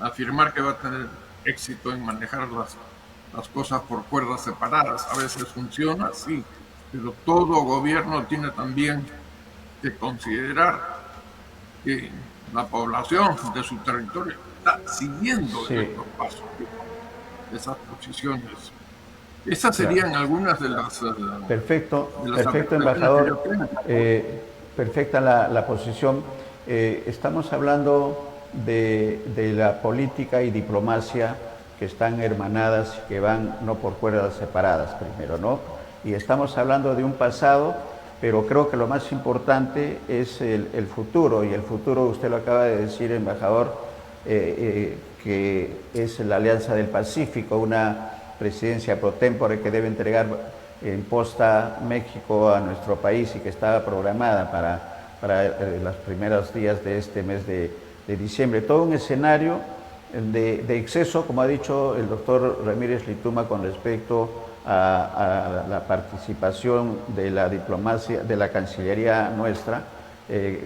afirmar que va a tener éxito en manejar las cosas por cuerdas separadas. A veces funciona, sí, pero todo gobierno tiene también que considerar que la población de su territorio está siguiendo estos pasos, esas posiciones. Esas serían algunas de las... Perfecto, de las embajador. Perfecta la posición. Estamos hablando de la política y diplomacia que están hermanadas, que van no por cuerdas separadas primero, ¿no? Y estamos hablando de un pasado, pero creo que lo más importante es el futuro, y el futuro, usted lo acaba de decir, embajador, que es la Alianza del Pacífico, una presidencia pro tempore que debe entregar en posta México a nuestro país y que estaba programada para los primeros días de este mes de diciembre. Todo un escenario de exceso, como ha dicho el doctor Ramírez Lituma, con respecto a la participación de la diplomacia, de la Cancillería nuestra,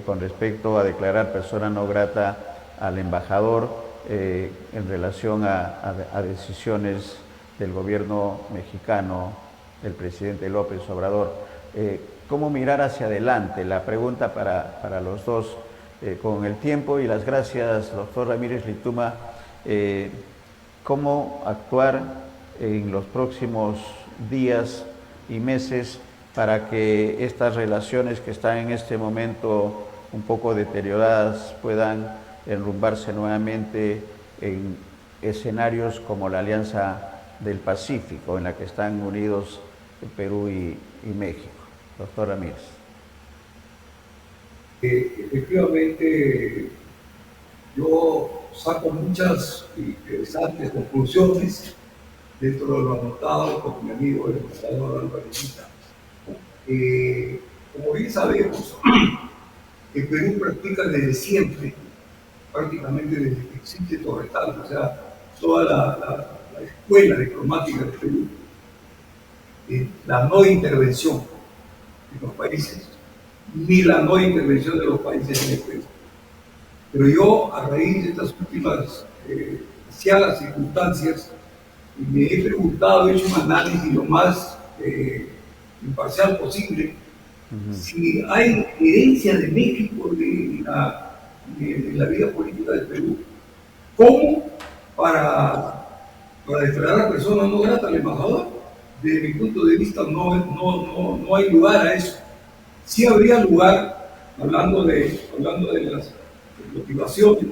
con respecto a declarar persona no grata al embajador en relación a decisiones del gobierno mexicano, del presidente López Obrador. ¿Cómo mirar hacia adelante? La pregunta para los dos, con el tiempo, y las gracias, doctor Ramírez Lituma. ¿Cómo actuar en los próximos días y meses para que estas relaciones que están en este momento un poco deterioradas puedan enrumbarse nuevamente en escenarios como la Alianza del Pacífico, en la que están unidos Perú y México? Doctor Ramírez. Efectivamente, yo saco muchas interesantes conclusiones dentro de lo anotado por mi amigo el embajador Alvarezita. Como bien sabemos, el Perú practica desde siempre, prácticamente desde que existe Torretano, o sea, toda la escuela diplomática del Perú la no intervención de los países, ni la no intervención de los países en el Perú. Pero yo, a raíz de estas últimas demasiadas circunstancias, me he preguntado, he hecho un análisis lo más imparcial posible, si hay herencia de México de la vida política del Perú. ¿Cómo? Para declarar a persona no grata al embajador. Desde mi punto de vista no hay lugar a eso. Sí habría lugar, hablando de las motivaciones,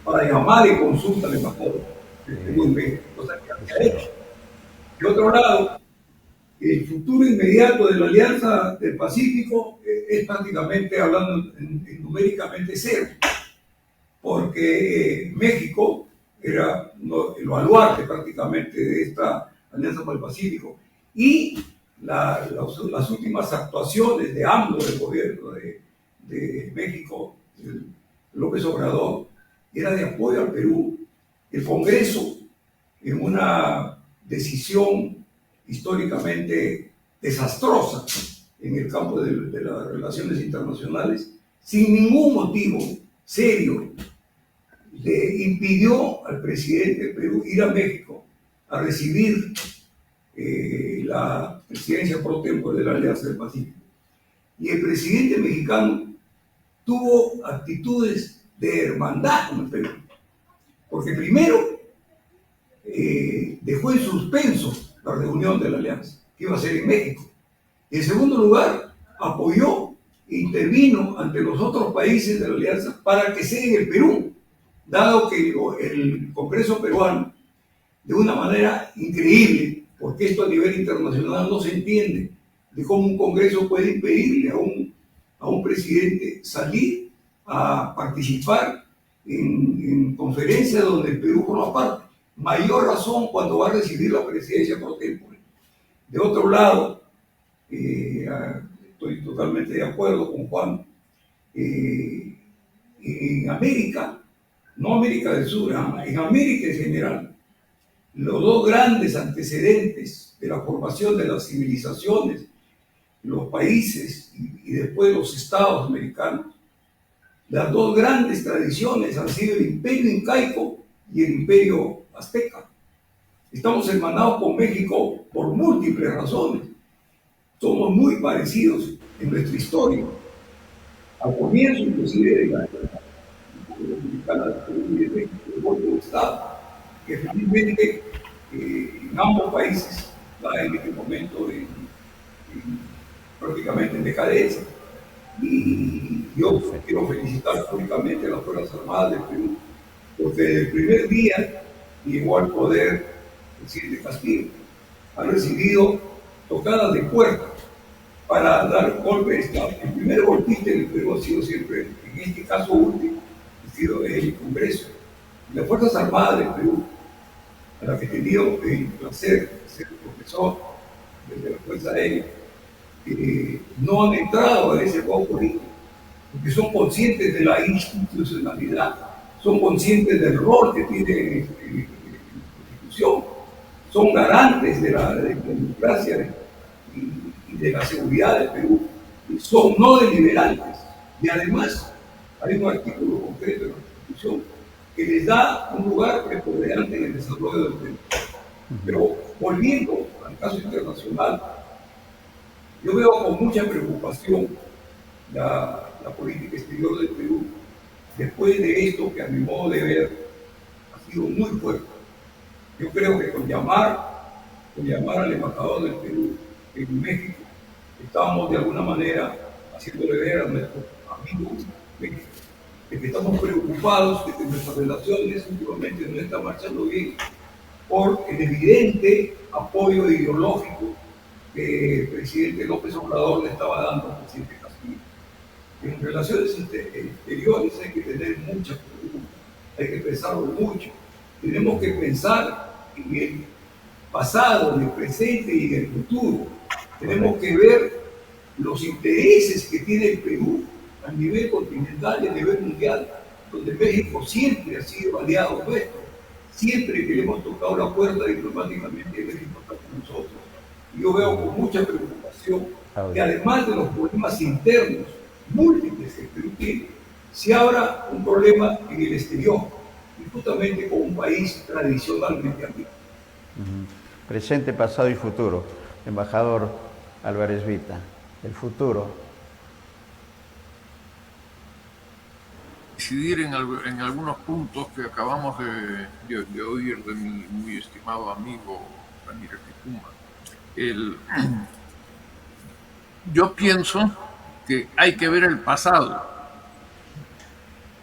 para llamar y consulta al embajador del Perú en México, cosa que se ha hecho. De otro lado, el futuro inmediato de la Alianza del Pacífico es prácticamente, hablando numéricamente, cero, porque México era el baluarte prácticamente de esta Alianza para el Pacífico, y las últimas actuaciones de AMLO, del gobierno de México, López Obrador, era de apoyo al Perú. El Congreso, en una decisión históricamente desastrosa en el campo de las relaciones internacionales, sin ningún motivo serio, le impidió al presidente del Perú ir a México a recibir la presidencia pro tempore de la Alianza del Pacífico. Y el presidente mexicano tuvo actitudes de hermandad con el Perú, porque primero dejó en suspenso la reunión de la Alianza, que iba a ser en México. Y en segundo lugar, apoyó e intervino ante los otros países de la Alianza para que sea en el Perú, dado que el Congreso peruano, de una manera increíble, porque esto a nivel internacional no se entiende, de cómo un Congreso puede impedirle a un presidente salir a participar en conferencias donde el Perú forma parte. Mayor razón cuando va a recibir la presidencia pro tempore. De otro lado, estoy totalmente de acuerdo con Juan, en América, no América del Sur, en América en general, los dos grandes antecedentes de la formación de las civilizaciones, los países y después los estados americanos, las dos grandes tradiciones han sido el imperio incaico y el imperio azteca. Estamos hermanados con México por múltiples razones. Somos muy parecidos en nuestra historia. Al comienzo, inclusive, de la República Dominicana del Perú y de México, el golpe de Estado, que finalmente en ambos países va en este momento prácticamente en decadencia. Y yo quiero felicitar públicamente a las Fuerzas Armadas del Perú, porque desde el primer día llegó al poder el presidente Castillo. Ha recibido tocadas de puerta para dar golpe de Estado. El primer golpista en el Perú ha sido siempre, en este caso último, ha sido el Congreso. Y las Fuerzas Armadas del Perú, a las que he tenido el placer de ser profesor desde la Fuerza Aérea, no han entrado a ese juego político, porque son conscientes de la institucionalidad, son conscientes del rol que tiene la Constitución, son garantes de la democracia y de la seguridad del Perú, y son no deliberantes. Y además hay un artículo concreto de la Constitución que les da un lugar preponderante en el desarrollo del Perú. Pero volviendo al caso internacional, yo veo con mucha preocupación la política exterior del Perú después de esto que a mi modo de ver ha sido muy fuerte. Yo creo que con llamar al embajador del Perú en México, estamos de alguna manera haciéndole ver a nuestros amigos México de que estamos preocupados de que nuestras relaciones últimamente no están marchando bien por el evidente apoyo ideológico que el presidente López Obrador le estaba dando al presidente Castillo. En relaciones exteriores hay que tener mucha preguntas, hay que pensarlo mucho. Tenemos que pensar en el pasado, en el presente y en el futuro. Tenemos que ver los intereses que tiene el Perú a nivel continental y a nivel mundial, donde México siempre ha sido aliado nuestro. Siempre que le hemos tocado la puerta diplomáticamente, México está con nosotros. Y yo veo con mucha preocupación que Audio. además de los problemas internos múltiples que el Perú tiene, se abra un problema en el exterior, y justamente con un país tradicionalmente amigo. Presente, pasado y futuro. Embajador Álvarez Vita, el futuro. Decidir en algunos puntos que acabamos de oír de mi muy estimado amigo Ramírez Picuma. Yo pienso que hay que ver el pasado,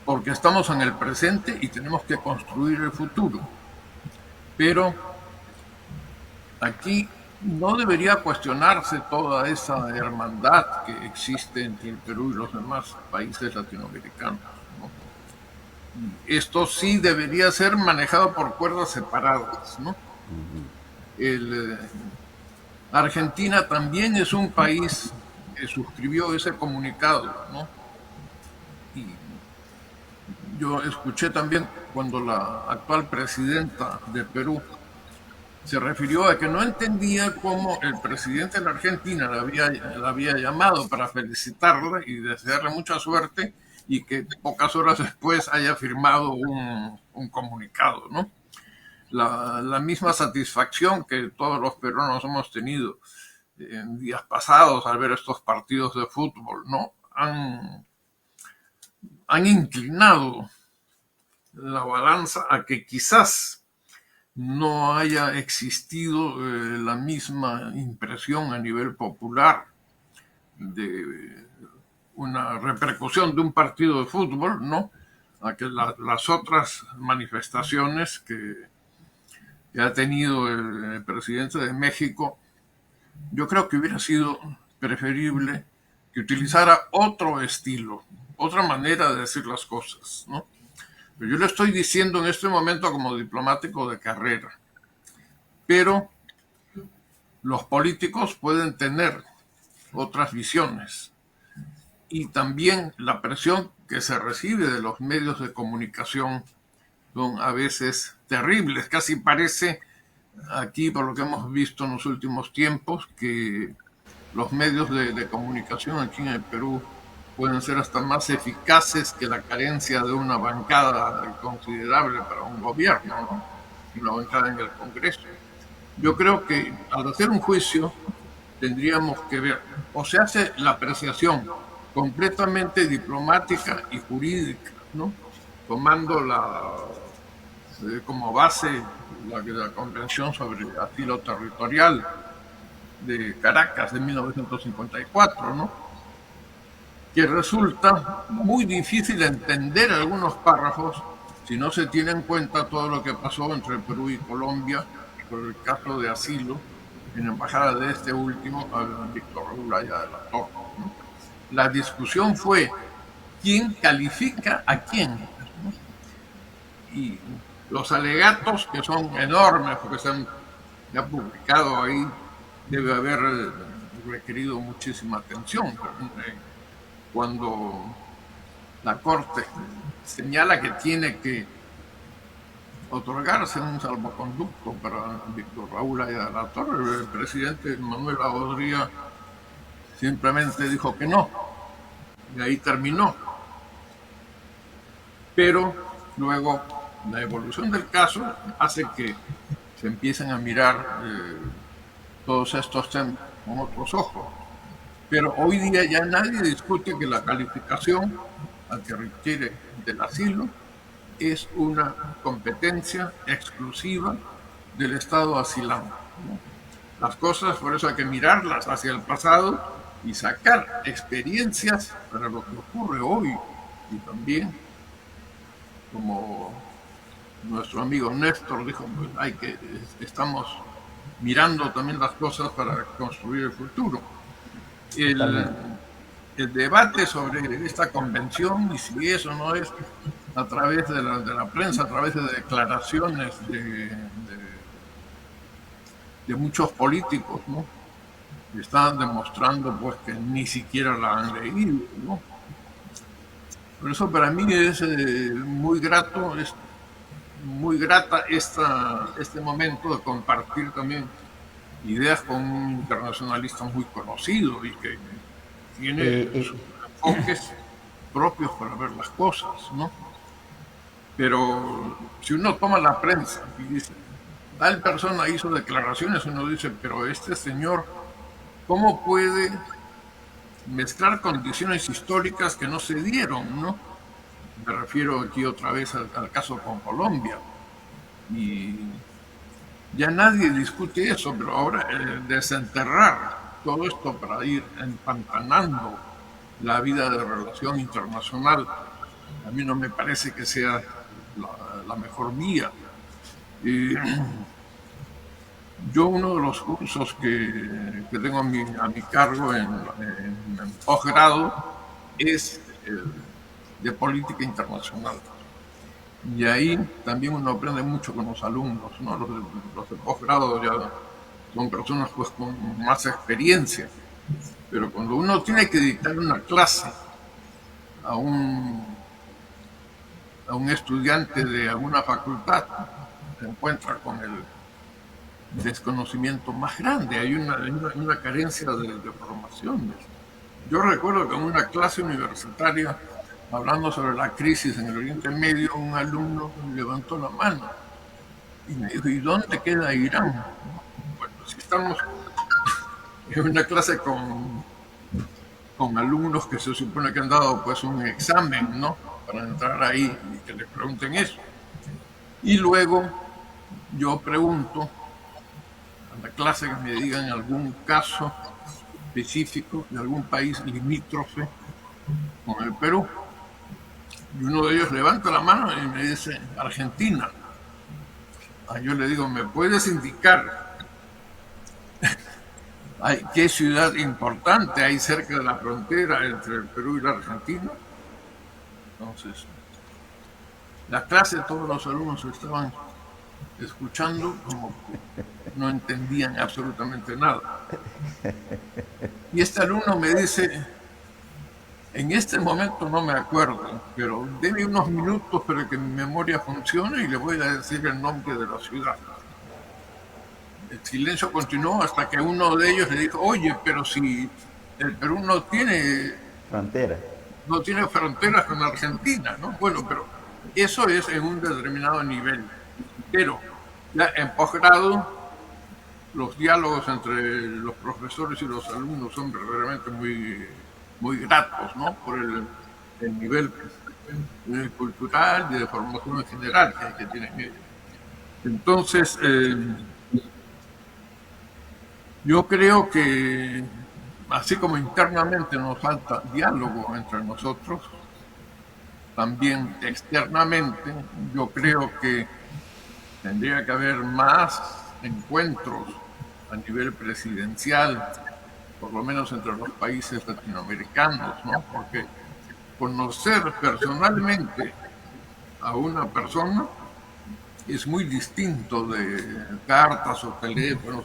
porque estamos en el presente y tenemos que construir el futuro. Pero aquí no debería cuestionarse toda esa hermandad que existe entre el Perú y los demás países latinoamericanos, ¿no? Esto sí debería ser manejado por cuerdas separadas, ¿no? El, Argentina también es un país que suscribió ese comunicado, ¿no? Y yo escuché también cuando la actual presidenta de Perú se refirió a que no entendía cómo el presidente de la Argentina la había llamado para felicitarla y desearle mucha suerte y que pocas horas después haya firmado un comunicado, ¿no? La misma satisfacción que todos los peruanos hemos tenido en días pasados al ver estos partidos de fútbol, ¿no? Han inclinado la balanza a que quizás no haya existido la misma impresión a nivel popular de una repercusión de un partido de fútbol, ¿no? A que las otras manifestaciones que ha tenido el presidente de México, yo creo que hubiera sido preferible que utilizara otro estilo, otra manera de decir las cosas, ¿no? Pero yo le estoy diciendo en este momento como diplomático de carrera, pero los políticos pueden tener otras visiones y también la presión que se recibe de los medios de comunicación son a veces terribles. Casi parece aquí, por lo que hemos visto en los últimos tiempos, que los medios de comunicación aquí en el Perú pueden ser hasta más eficaces que la carencia de una bancada considerable para un gobierno, ¿no? Una bancada en el Congreso. Yo creo que al hacer un juicio tendríamos que ver, o se hace la apreciación completamente diplomática y jurídica, ¿no? Tomando como base la Convención sobre el Asilo Territorial de Caracas de 1954, ¿no? Que resulta muy difícil entender algunos párrafos si no se tiene en cuenta todo lo que pasó entre el Perú y Colombia por el caso de asilo en la embajada de este último, Víctor Raúl Haya de la Torre, ¿no? La discusión fue quién califica a quién, ¿no? Y los alegatos, que son enormes porque se han ya publicado ahí, debe haber requerido muchísima atención. Cuando la Corte señala que tiene que otorgarse un salvoconducto para Víctor Raúl Haya de la Torre, el presidente Manuel Aodría simplemente dijo que no, y ahí terminó. Pero luego la evolución del caso hace que se empiecen a mirar todos estos temas con otros ojos. Pero hoy día ya nadie discute que la calificación al que requiere del asilo es una competencia exclusiva del Estado asilante, ¿no? Las cosas, por eso hay que mirarlas hacia el pasado y sacar experiencias para lo que ocurre hoy. Y también, como nuestro amigo Néstor dijo, pues estamos mirando también las cosas para construir el futuro. El, el debate sobre esta convención y si eso no es a través de la prensa, a través de declaraciones de muchos políticos, ¿no? Están demostrando pues que ni siquiera la han leído, ¿no? Por eso para mí es muy grato, muy grata este momento de compartir también ideas con un internacionalista muy conocido y que tiene Eh, sus enfoques propios para ver las cosas, ¿no? Pero si uno toma la prensa y dice, tal persona hizo declaraciones, uno dice, pero este señor, ¿cómo puede mezclar condiciones históricas que no se dieron, ¿no? Me refiero aquí otra vez al caso con Colombia. Y ya nadie discute eso, pero ahora desenterrar todo esto para ir empantanando la vida de relación internacional, a mí no me parece que sea la mejor vía. Y yo uno de los cursos que tengo a mi cargo en posgrado es de política internacional. Y ahí también uno aprende mucho con los alumnos, ¿no? Los de posgrado ya son personas pues con más experiencia, pero cuando uno tiene que dictar una clase a un estudiante de alguna facultad, se encuentra con el desconocimiento más grande, hay una carencia de formación. Yo recuerdo que en una clase universitaria, hablando sobre la crisis en el Oriente Medio, un alumno levantó la mano y me dijo, ¿y dónde queda Irán? Bueno, si estamos en una clase con alumnos que se supone que han dado pues un examen, ¿no? Para entrar ahí y que les pregunten eso. Y luego yo pregunto a la clase que me digan algún caso específico de algún país limítrofe con el Perú. Y uno de ellos levanta la mano y me dice, Argentina. Yo le digo, ¿me puedes indicar qué ciudad importante hay cerca de la frontera entre el Perú y la Argentina? Entonces, la clase, todos los alumnos estaban escuchando como que no entendían absolutamente nada. Y este alumno me dice, en este momento no me acuerdo, pero deme unos minutos para que mi memoria funcione y le voy a decir el nombre de la ciudad. El silencio continuó hasta que uno de ellos le dijo, oye, pero si el Perú Frontera. no tiene fronteras con Argentina, ¿no? Bueno, pero eso es en un determinado nivel. Pero ya en posgrado, los diálogos entre los profesores y los alumnos son realmente muy gratos, ¿no? Por el nivel cultural y de formación en general que tienen ellos. Entonces, yo creo que así como internamente nos falta diálogo entre nosotros, también externamente yo creo que tendría que haber más encuentros a nivel presidencial, por lo menos entre los países latinoamericanos, ¿no? Porque conocer personalmente a una persona es muy distinto de cartas o teléfonos.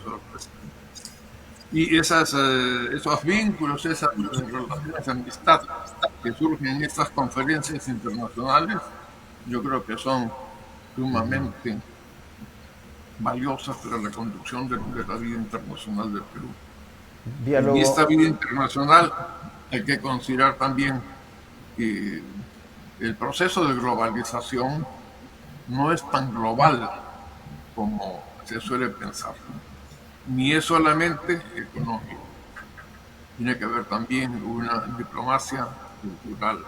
Y esos vínculos, esas relaciones de amistad que surgen en estas conferencias internacionales, yo creo que son sumamente valiosas para la conducción de la vida internacional del Perú. En esta Diálogo, vida internacional hay que considerar también que el proceso de globalización no es tan global como se suele pensar, ni es solamente económico. Tiene que haber también una diplomacia cultural.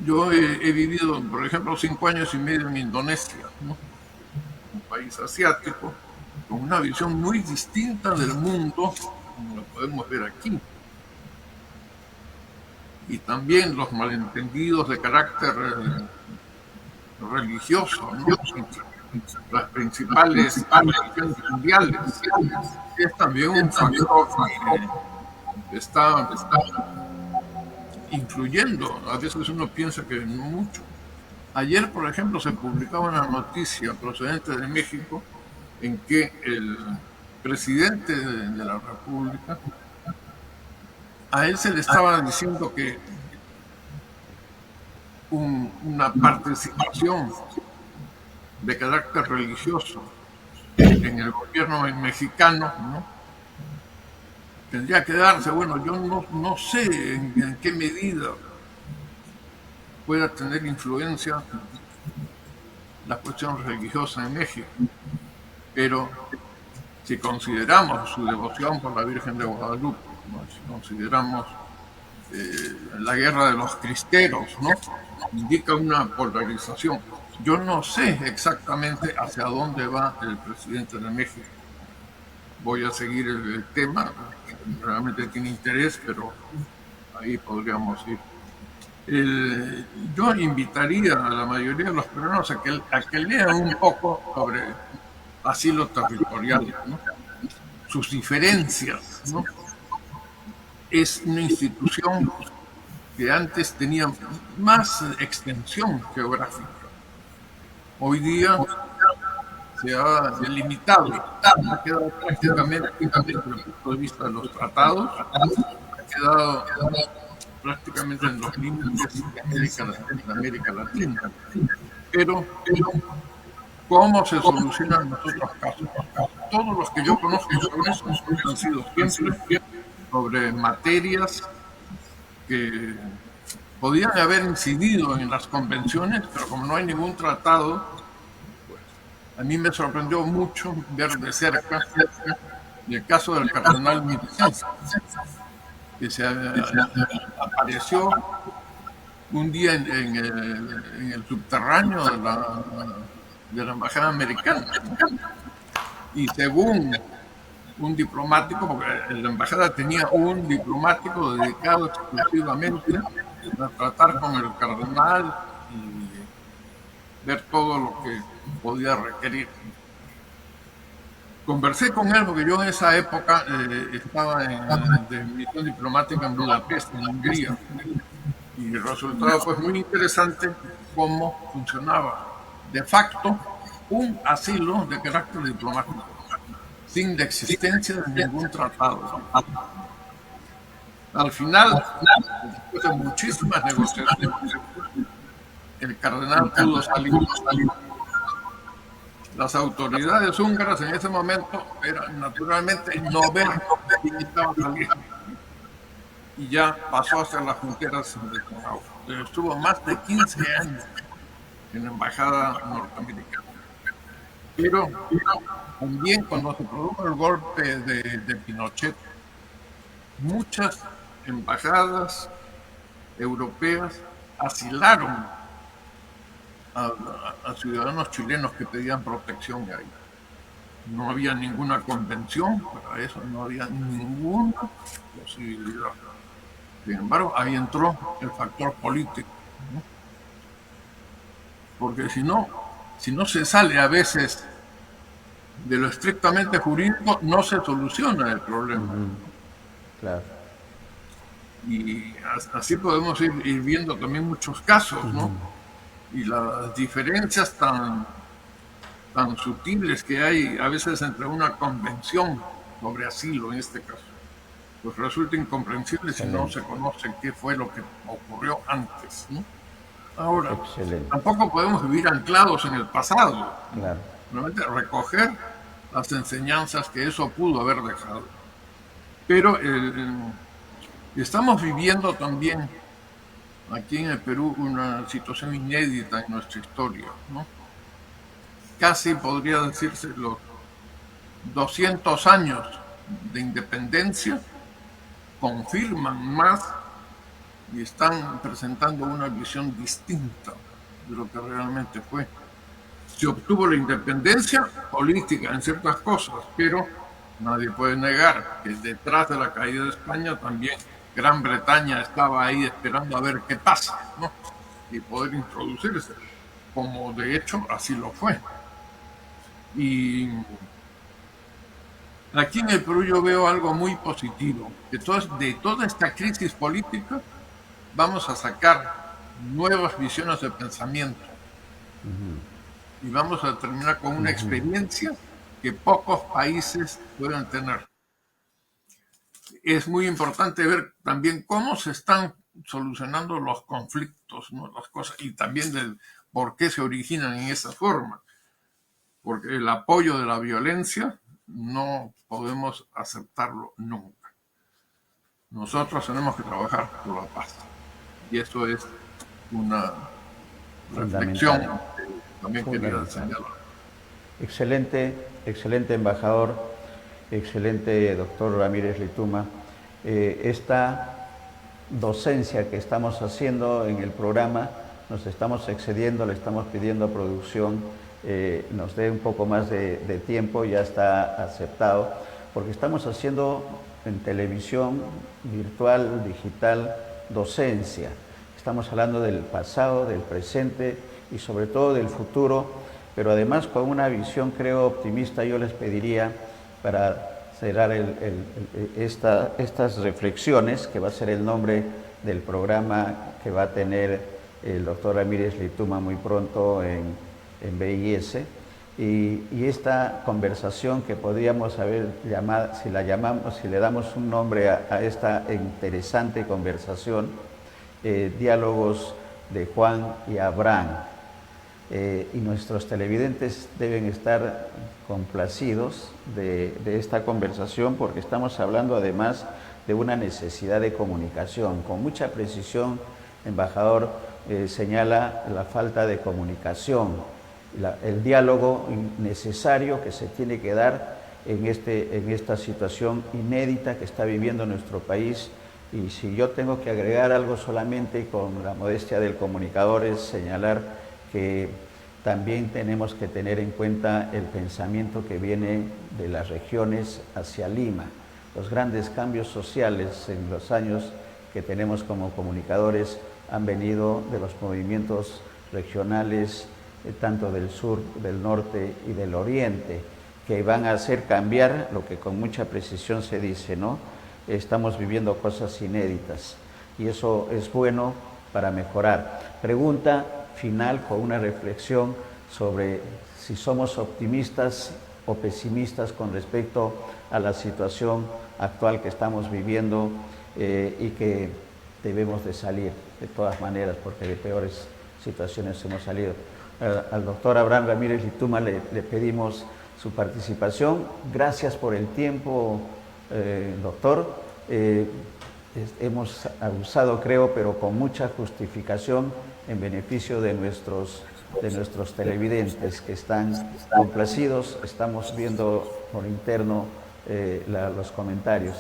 Yo he vivido, por ejemplo, 5 años y medio en Indonesia, ¿no? Un país asiático, con una visión muy distinta del mundo, como lo podemos ver aquí. Y también los malentendidos de carácter religioso, ¿no? Las principales religiones mundiales. Es también un factor que está influyendo. A veces uno piensa que no mucho. Ayer, por ejemplo, se publicaba una noticia procedente de México en que el presidente de la República, a él se le estaba diciendo que una participación de carácter religioso en el gobierno mexicano, ¿no? Tendría que darse, bueno, yo no sé en qué medida pueda tener influencia la cuestión religiosa en México, pero si consideramos su devoción por la Virgen de Guadalupe, ¿no? Si consideramos la guerra de los cristeros, ¿no? Indica una polarización. Yo no sé exactamente hacia dónde va el presidente de México. Voy a seguir el tema, realmente tiene interés, pero ahí podríamos ir. Yo invitaría a la mayoría de los peruanos a que lean un poco sobre asilo territorial, ¿no? Sus diferencias, ¿no? Es una institución que antes tenía más extensión geográfica. Hoy día se ha delimitado, ha quedado prácticamente, desde el punto de vista de los tratados, ha quedado prácticamente en los límites de América Latina. Pero, ¿cómo se solucionan los otros casos? Todos los que yo conozco sobre eso han sido siempre sobre materias que podían haber incidido en las convenciones, pero como no hay ningún tratado, a mí me sorprendió mucho ver de cerca el caso del cardenal Mircea, que se apareció un día en el subterráneo de la embajada americana. Y según un diplomático, porque la embajada tenía un diplomático dedicado exclusivamente a tratar con el cardenal y ver todo lo que podía requerir. Conversé con él porque yo en esa época estaba de misión diplomática en Budapest, en Hungría, y resultaba pues muy interesante cómo funcionaba de facto un asilo de carácter diplomático, sin la existencia de ningún tratado. Al final, después de muchísimas negociaciones, el cardenal pudo salir. Las autoridades húngaras en ese momento eran naturalmente no ver quién estaba saliendo. Y ya pasó hacia las fronteras de Conagua. Estuvo más de 15 años en la embajada norteamericana. Pero también cuando se produjo el golpe de Pinochet, muchas embajadas europeas asilaron a ciudadanos chilenos que pedían protección ahí. No había ninguna convención para eso, no había ninguna posibilidad. Sin embargo, ahí entró el factor político, ¿no? Porque si no se sale a veces de lo estrictamente jurídico, no se soluciona el problema. Claro. Y así podemos ir viendo también muchos casos, ¿no? Y las diferencias tan sutiles que hay a veces entre una convención sobre asilo, en este caso, pues resulta incomprensible si no se conoce qué fue lo que ocurrió antes, ¿no? Ahora, tampoco podemos vivir anclados en el pasado. Claro. Realmente recoger las enseñanzas que eso pudo haber dejado. Pero estamos viviendo también aquí en el Perú una situación inédita en nuestra historia, ¿no? Casi podría decirse los 200 años de independencia confirman más y están presentando una visión distinta de lo que realmente fue. Se obtuvo la independencia política en ciertas cosas, pero nadie puede negar que detrás de la caída de España también Gran Bretaña estaba ahí esperando a ver qué pasa, ¿no? Y poder introducirse, como de hecho así lo fue. Y aquí en el Perú yo veo algo muy positivo. De toda esta crisis política vamos a sacar nuevas visiones de pensamiento. Y vamos a terminar con una experiencia que pocos países pueden tener. Es muy importante ver también cómo se están solucionando los conflictos, ¿no? Las cosas, y también por qué se originan en esa forma. porque el apoyo de la violencia no podemos aceptarlo nunca. Nosotros tenemos que trabajar por la paz. Y eso es una reflexión Fundamental. que también quería señalar. Excelente, excelente embajador, excelente doctor Ramírez Lituma. Esta docencia que estamos haciendo en el programa, nos estamos excediendo, le estamos pidiendo a producción nos dé un poco más de tiempo, ya está aceptado, porque estamos haciendo en televisión virtual, digital, docencia. Estamos hablando del pasado, del presente y sobre todo del futuro, pero además con una visión, creo, optimista. Yo les pediría, para cerrar estas reflexiones, que va a ser el nombre del programa que va a tener el doctor Ramírez Lituma muy pronto en BIS, y esta conversación que podríamos haber llamado, si la llamamos, si le damos un nombre a esta interesante conversación, diálogos de Juan y Abraham. Y nuestros televidentes deben estar complacidos de esta conversación, porque estamos hablando además de una necesidad de comunicación. Con mucha precisión, embajador, señala la falta de comunicación, el diálogo necesario que se tiene que dar en esta situación inédita que está viviendo nuestro país. Y si yo tengo que agregar algo solamente, con la modestia del comunicador, es señalar que también tenemos que tener en cuenta el pensamiento que viene de las regiones hacia Lima. Los grandes cambios sociales en los años que tenemos como comunicadores han venido de los movimientos regionales, tanto del sur, del norte y del oriente, que van a hacer cambiar lo que con mucha precisión se dice, ¿no? Estamos viviendo cosas inéditas y eso es bueno para mejorar. Pregunta final con una reflexión sobre si somos optimistas o pesimistas con respecto a la situación actual que estamos viviendo y que debemos de salir de todas maneras, porque de peores situaciones hemos salido. Al doctor Abraham Ramírez Lituma le pedimos su participación. Gracias por el tiempo, doctor. Hemos abusado, creo, pero con mucha justificación, en beneficio de nuestros televidentes que están complacidos. Estamos viendo por interno los comentarios.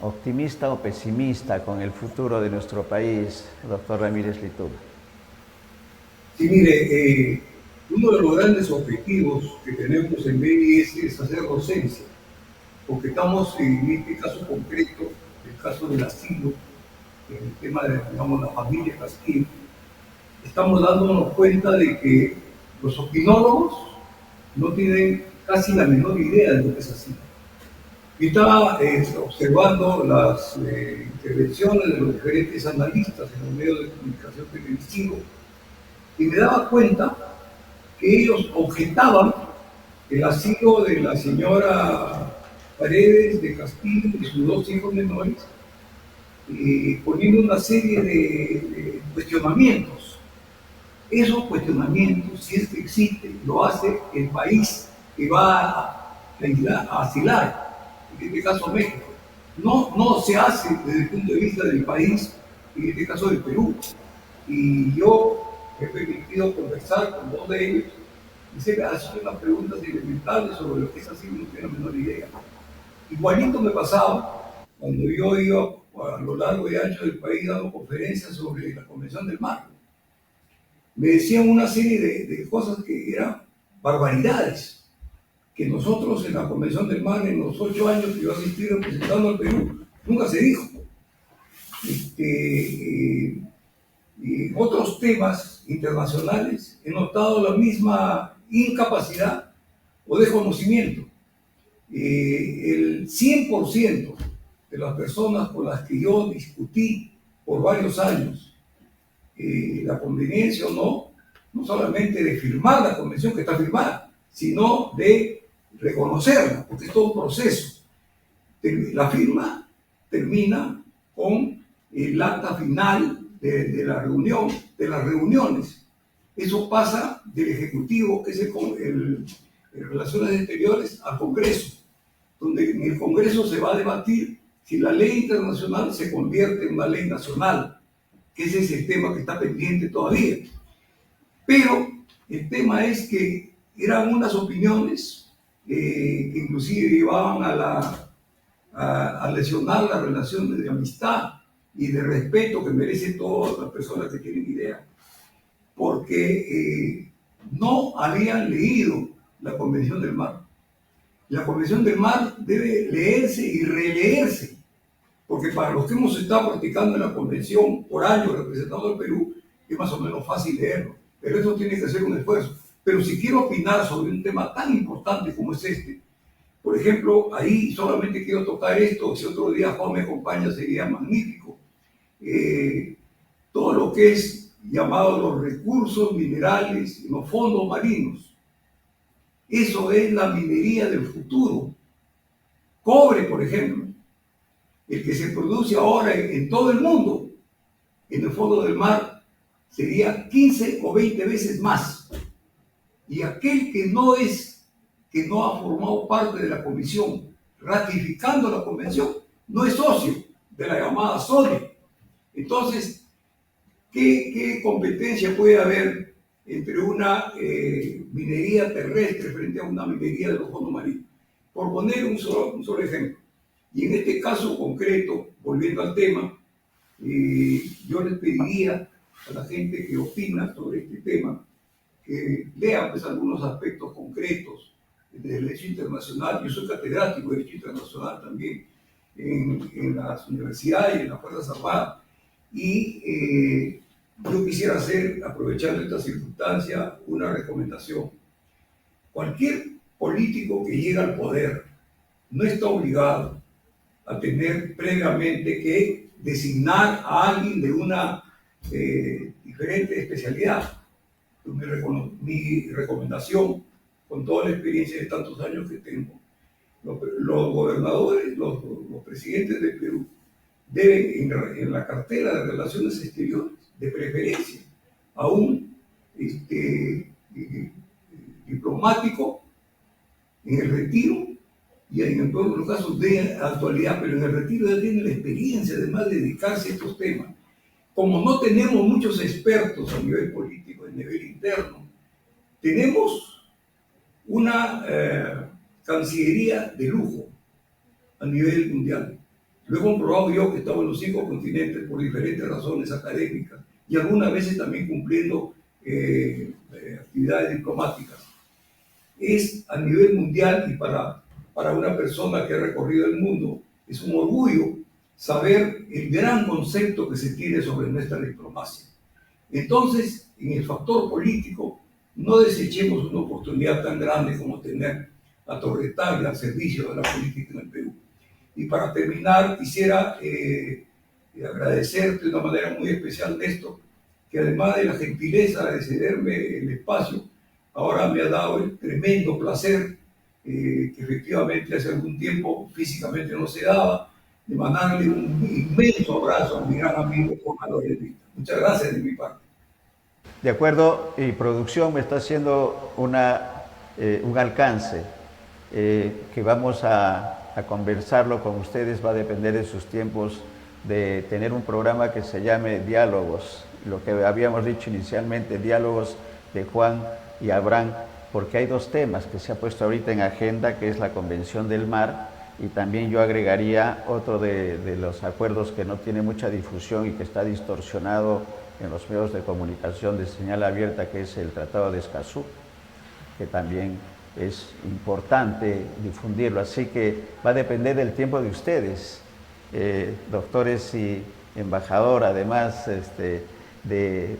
¿Optimista o pesimista con el futuro de nuestro país, doctor Ramírez Lituma? Sí, mire, uno de los grandes objetivos que tenemos en BIS es hacer docencia, porque estamos en este caso concreto, el caso del asilo, en el tema de, digamos, la familia Castillo, estamos dándonos cuenta de que los opinólogos no tienen casi la menor idea de lo que es asilo. Yo estaba observando las intervenciones de los diferentes analistas en los medios de comunicación televisivos y me daba cuenta que ellos objetaban el asilo de la señora Paredes de Castillo y sus dos hijos menores, poniendo una serie de cuestionamientos. Esos cuestionamientos, si es que existe, lo hace el país que va a asilar, en este caso México. No se hace desde el punto de vista del país, en este caso del Perú. Y yo he permitido conversar con dos de ellos y se me hacen unas preguntas elementales sobre lo que es así, no tengo la menor idea. Igualito me pasaba cuando yo iba a lo largo y ancho del país dando conferencias sobre la Convención del Mar. Me decían una serie de cosas que eran barbaridades, que nosotros en la Convención del Mar, en los 8 años que yo asistí representando al Perú, nunca se dijo. Y otros temas internacionales he notado la misma incapacidad o desconocimiento. El 100% de las personas con las que yo discutí por varios años la conveniencia o no solamente de firmar la convención que está firmada, sino de reconocerla, porque es todo un proceso. La firma termina con el acta final de la reunión, de las reuniones, Eso pasa del Ejecutivo, que es el Relaciones Exteriores, al Congreso, donde en el Congreso se va a debatir si la ley internacional se convierte en una ley nacional, que ese es el tema que está pendiente todavía. Pero el tema es que eran unas opiniones que inclusive llevaban a lesionar la relación de amistad y de respeto que merece todas las personas que tienen idea, porque no habían leído la Convención del Mar. La Convención del Mar debe leerse y releerse, porque para los que hemos estado practicando en la Convención por años representando al Perú, es más o menos fácil leerlo, pero eso tiene que ser un esfuerzo. Pero si quiero opinar sobre un tema tan importante como es este, por ejemplo, ahí solamente quiero tocar esto, si otro día Juan me acompaña sería magnífico. Todo lo que es llamado los recursos minerales, los fondos marinos, eso es la minería del futuro. Cobre, por ejemplo, el que se produce ahora en todo el mundo, en el fondo del mar, sería 15 o 20 veces más. Y aquel que no ha formado parte de la comisión, ratificando la convención, no es socio de la llamada SONE. Entonces, ¿qué competencia puede haber entre una minería terrestre frente a una minería de los fondos marinos? Por poner un solo ejemplo. Y en este caso concreto, volviendo al tema, yo les pediría a la gente que opina sobre este tema que lea pues, algunos aspectos concretos del derecho internacional. Yo soy catedrático de derecho internacional también en las universidades y en las Fuerzas Armadas. Y yo quisiera hacer, aprovechando esta circunstancia, una recomendación. Cualquier político que llega al poder no está obligado a tener previamente que designar a alguien de una diferente especialidad. Mi recomendación, con toda la experiencia de tantos años que tengo, los gobernadores, los presidentes del Perú, deben en la cartera de Relaciones Exteriores, de preferencia, a un diplomático en el retiro, y en todos los casos de actualidad, pero en el retiro ya tiene la experiencia además de dedicarse a estos temas. Como no tenemos muchos expertos a nivel político, a nivel interno, tenemos una cancillería de lujo a nivel mundial. Lo he comprobado yo que he estado en los 5 continentes por diferentes razones académicas y algunas veces también cumpliendo actividades diplomáticas. Es a nivel mundial y para una persona que ha recorrido el mundo es un orgullo saber el gran concepto que se tiene sobre nuestra diplomacia. Entonces, en el factor político, no desechemos una oportunidad tan grande como tener a Torre Tagle al servicio de la política en el Perú. Y para terminar, quisiera agradecerte de una manera muy especial, Néstor, que además de la gentileza de cederme el espacio, ahora me ha dado el tremendo placer, que efectivamente hace algún tiempo físicamente no se daba, de mandarle un inmenso abrazo a mi gran amigo Juan Álvarez Vita. Muchas gracias de mi parte. De acuerdo, y producción me está haciendo un alcance que vamos a conversarlo con ustedes, va a depender de sus tiempos, de tener un programa que se llame Diálogos, lo que habíamos dicho inicialmente, Diálogos de Juan y Abraham, porque hay 2 temas que se ha puesto ahorita en agenda, que es la Convención del Mar, y también yo agregaría otro de los acuerdos que no tiene mucha difusión y que está distorsionado en los medios de comunicación de señal abierta, que es el Tratado de Escazú, que también es importante difundirlo. Así que va a depender del tiempo de ustedes, doctores y embajador, además de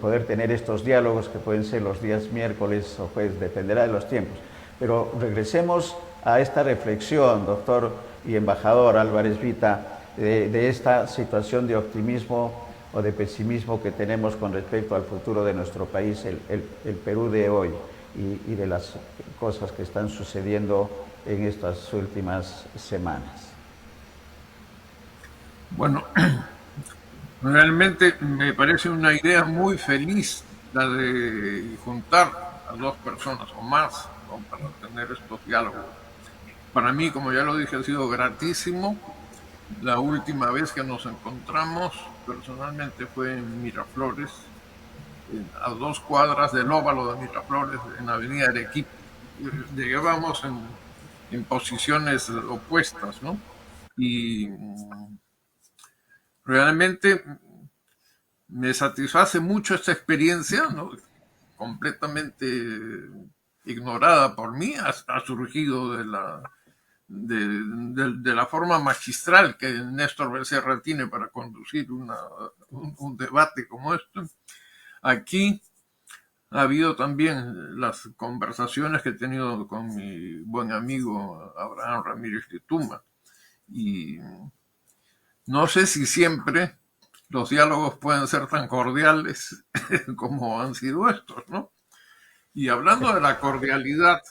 poder tener estos diálogos que pueden ser los días miércoles o jueves, dependerá de los tiempos. Pero regresemos a esta reflexión, doctor y embajador Álvarez Vita, de esta situación de optimismo o de pesimismo que tenemos con respecto al futuro de nuestro país, el Perú de hoy, y de las cosas que están sucediendo en estas últimas semanas. Bueno, realmente me parece una idea muy feliz la de juntar a dos personas o más, ¿no?, para tener estos diálogos. Para mí, como ya lo dije, ha sido gratísimo. La última vez que nos encontramos personalmente fue en Miraflores, a 2 cuadras del óvalo de Miraflores, en la avenida Arequipa. Llegábamos en posiciones opuestas, ¿no? Y realmente me satisface mucho esta experiencia, ¿no?, completamente ignorada por mí, ha surgido de la forma magistral que Néstor Becerra tiene para conducir un debate como este. Aquí ha habido también las conversaciones que he tenido con mi buen amigo Abraham Ramírez Lituma, y no sé si siempre los diálogos pueden ser tan cordiales como han sido estos, ¿no? Y hablando de la cordialidad,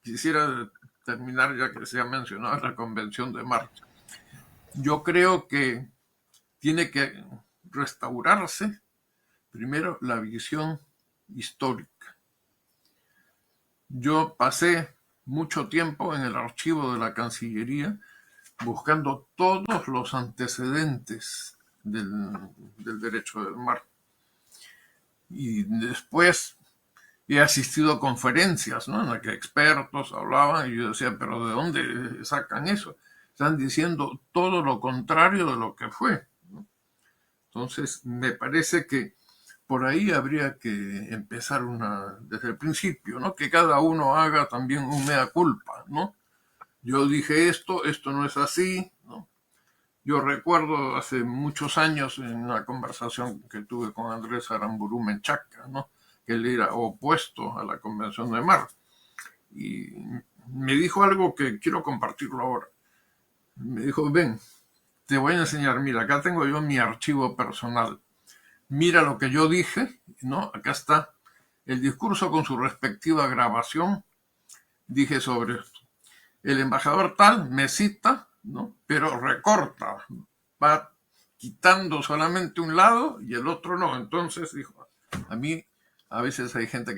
quisiera terminar, ya que se ha mencionado la Convención de Marcha. Yo creo que tiene que restaurarse primero la visión histórica. Yo pasé mucho tiempo en el archivo de la Cancillería buscando todos los antecedentes del derecho del mar. Y después he asistido a conferencias, ¿no?, en las que expertos hablaban y yo decía, pero ¿de dónde sacan eso? Están diciendo todo lo contrario de lo que fue, ¿no? Entonces, me parece que por ahí habría que empezar desde el principio, ¿no? Que cada uno haga también un mea culpa, ¿no? Yo dije esto no es así, ¿no? Yo recuerdo hace muchos años en una conversación que tuve con Andrés Aramburu Menchaca, ¿no?, que él era opuesto a la Convención de Mar. Y me dijo algo que quiero compartirlo ahora. Me dijo, ven, te voy a enseñar, mira, acá tengo yo mi archivo personal. Mira lo que yo dije, ¿no? Acá está el discurso con su respectiva grabación. Dije sobre esto. El embajador tal me cita, ¿no?, pero recorta, va quitando solamente un lado y el otro no. Entonces dijo, a mí a veces hay gente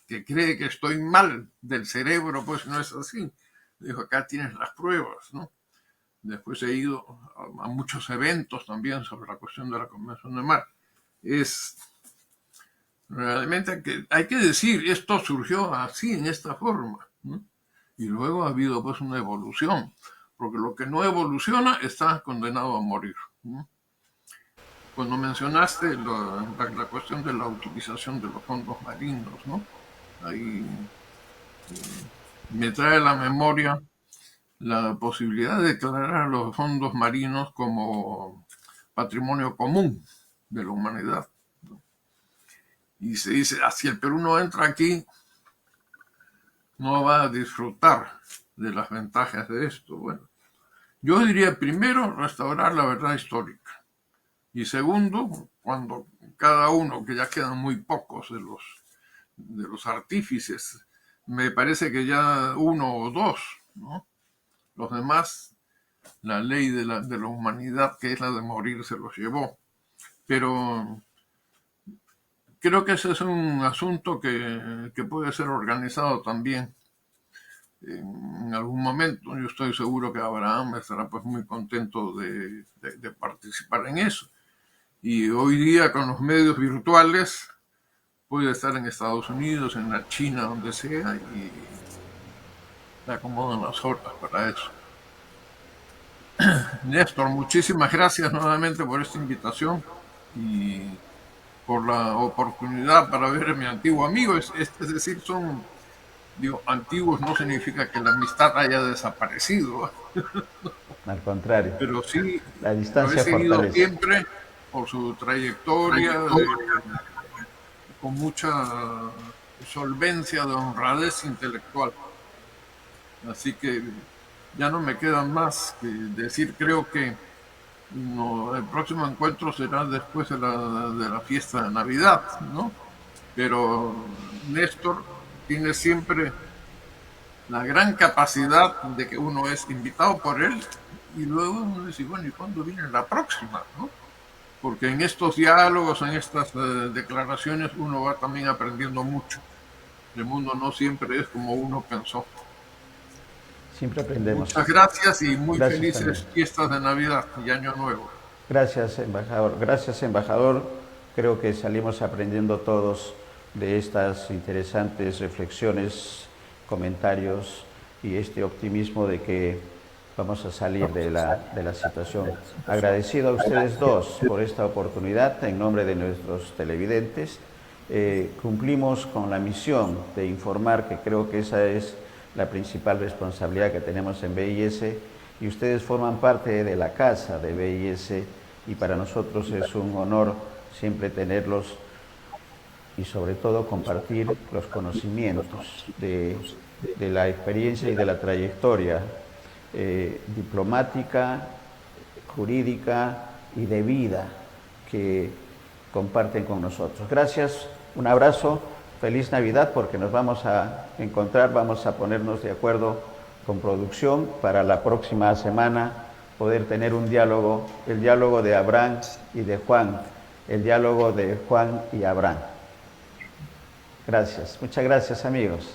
que cree que estoy mal del cerebro, pues no es así. Dijo, acá tienes las pruebas, ¿no? Después he ido a muchos eventos también sobre la cuestión de la Convención de Mar. Es realmente que hay que decir, esto surgió así, en esta forma, ¿no? Y luego ha habido pues una evolución, porque lo que no evoluciona está condenado a morir, ¿no? Cuando mencionaste la cuestión de la utilización de los fondos marinos, ¿no?, ahí me trae a la memoria la posibilidad de declarar a los fondos marinos como patrimonio común de la humanidad, ¿no? Y se dice, si el Perú no entra aquí, no va a disfrutar de las ventajas de esto. Bueno, yo diría primero restaurar la verdad histórica, y segundo, cuando cada uno, que ya quedan muy pocos de los artífices, me parece que ya uno o dos, ¿no?, los demás, la ley de la humanidad, que es la de morir, se los llevó. Pero creo que ese es un asunto que puede ser organizado también en algún momento. Yo estoy seguro que Abraham estará pues muy contento de participar en eso. Y hoy día, con los medios virtuales, puede estar en Estados Unidos, en la China, donde sea, y le acomodan las horas para eso. Néstor, muchísimas gracias nuevamente por esta invitación y por la oportunidad para ver a mi antiguo amigo. Es decir, antiguos no significa que la amistad haya desaparecido, Al contrario, pero sí la lo he distancia seguido fortalece. siempre por su trayectoria, con mucha solvencia de honradez intelectual. Así que ya no me queda más que decir, creo que el próximo encuentro será después de la fiesta de Navidad, ¿no? Pero Néstor tiene siempre la gran capacidad de que uno es invitado por él y luego uno dice, bueno, ¿y cuándo viene la próxima, no? porque en estos diálogos, en estas declaraciones, uno va también aprendiendo mucho. El mundo no siempre es como uno pensó. Siempre aprendemos. Muchas gracias y muy Gracias también. felices fiestas de Navidad y Año Nuevo. Gracias, embajador. Gracias, embajador. Creo que salimos aprendiendo todos de estas interesantes reflexiones, comentarios y este optimismo de que vamos a salir de la situación. Agradecido a ustedes dos por esta oportunidad en nombre de nuestros televidentes. Cumplimos con la misión de informar, que creo que esa es la principal responsabilidad que tenemos en BIS, y ustedes forman parte de la casa de BIS y para nosotros es un honor siempre tenerlos y sobre todo compartir los conocimientos de la experiencia y de la trayectoria diplomática, jurídica y de vida que comparten con nosotros. Gracias, un abrazo, feliz Navidad, porque nos vamos a encontrar, vamos a ponernos de acuerdo con producción para la próxima semana poder tener un diálogo, el diálogo de Abraham y de Juan, el diálogo de Juan y Abraham. Gracias, muchas gracias amigos.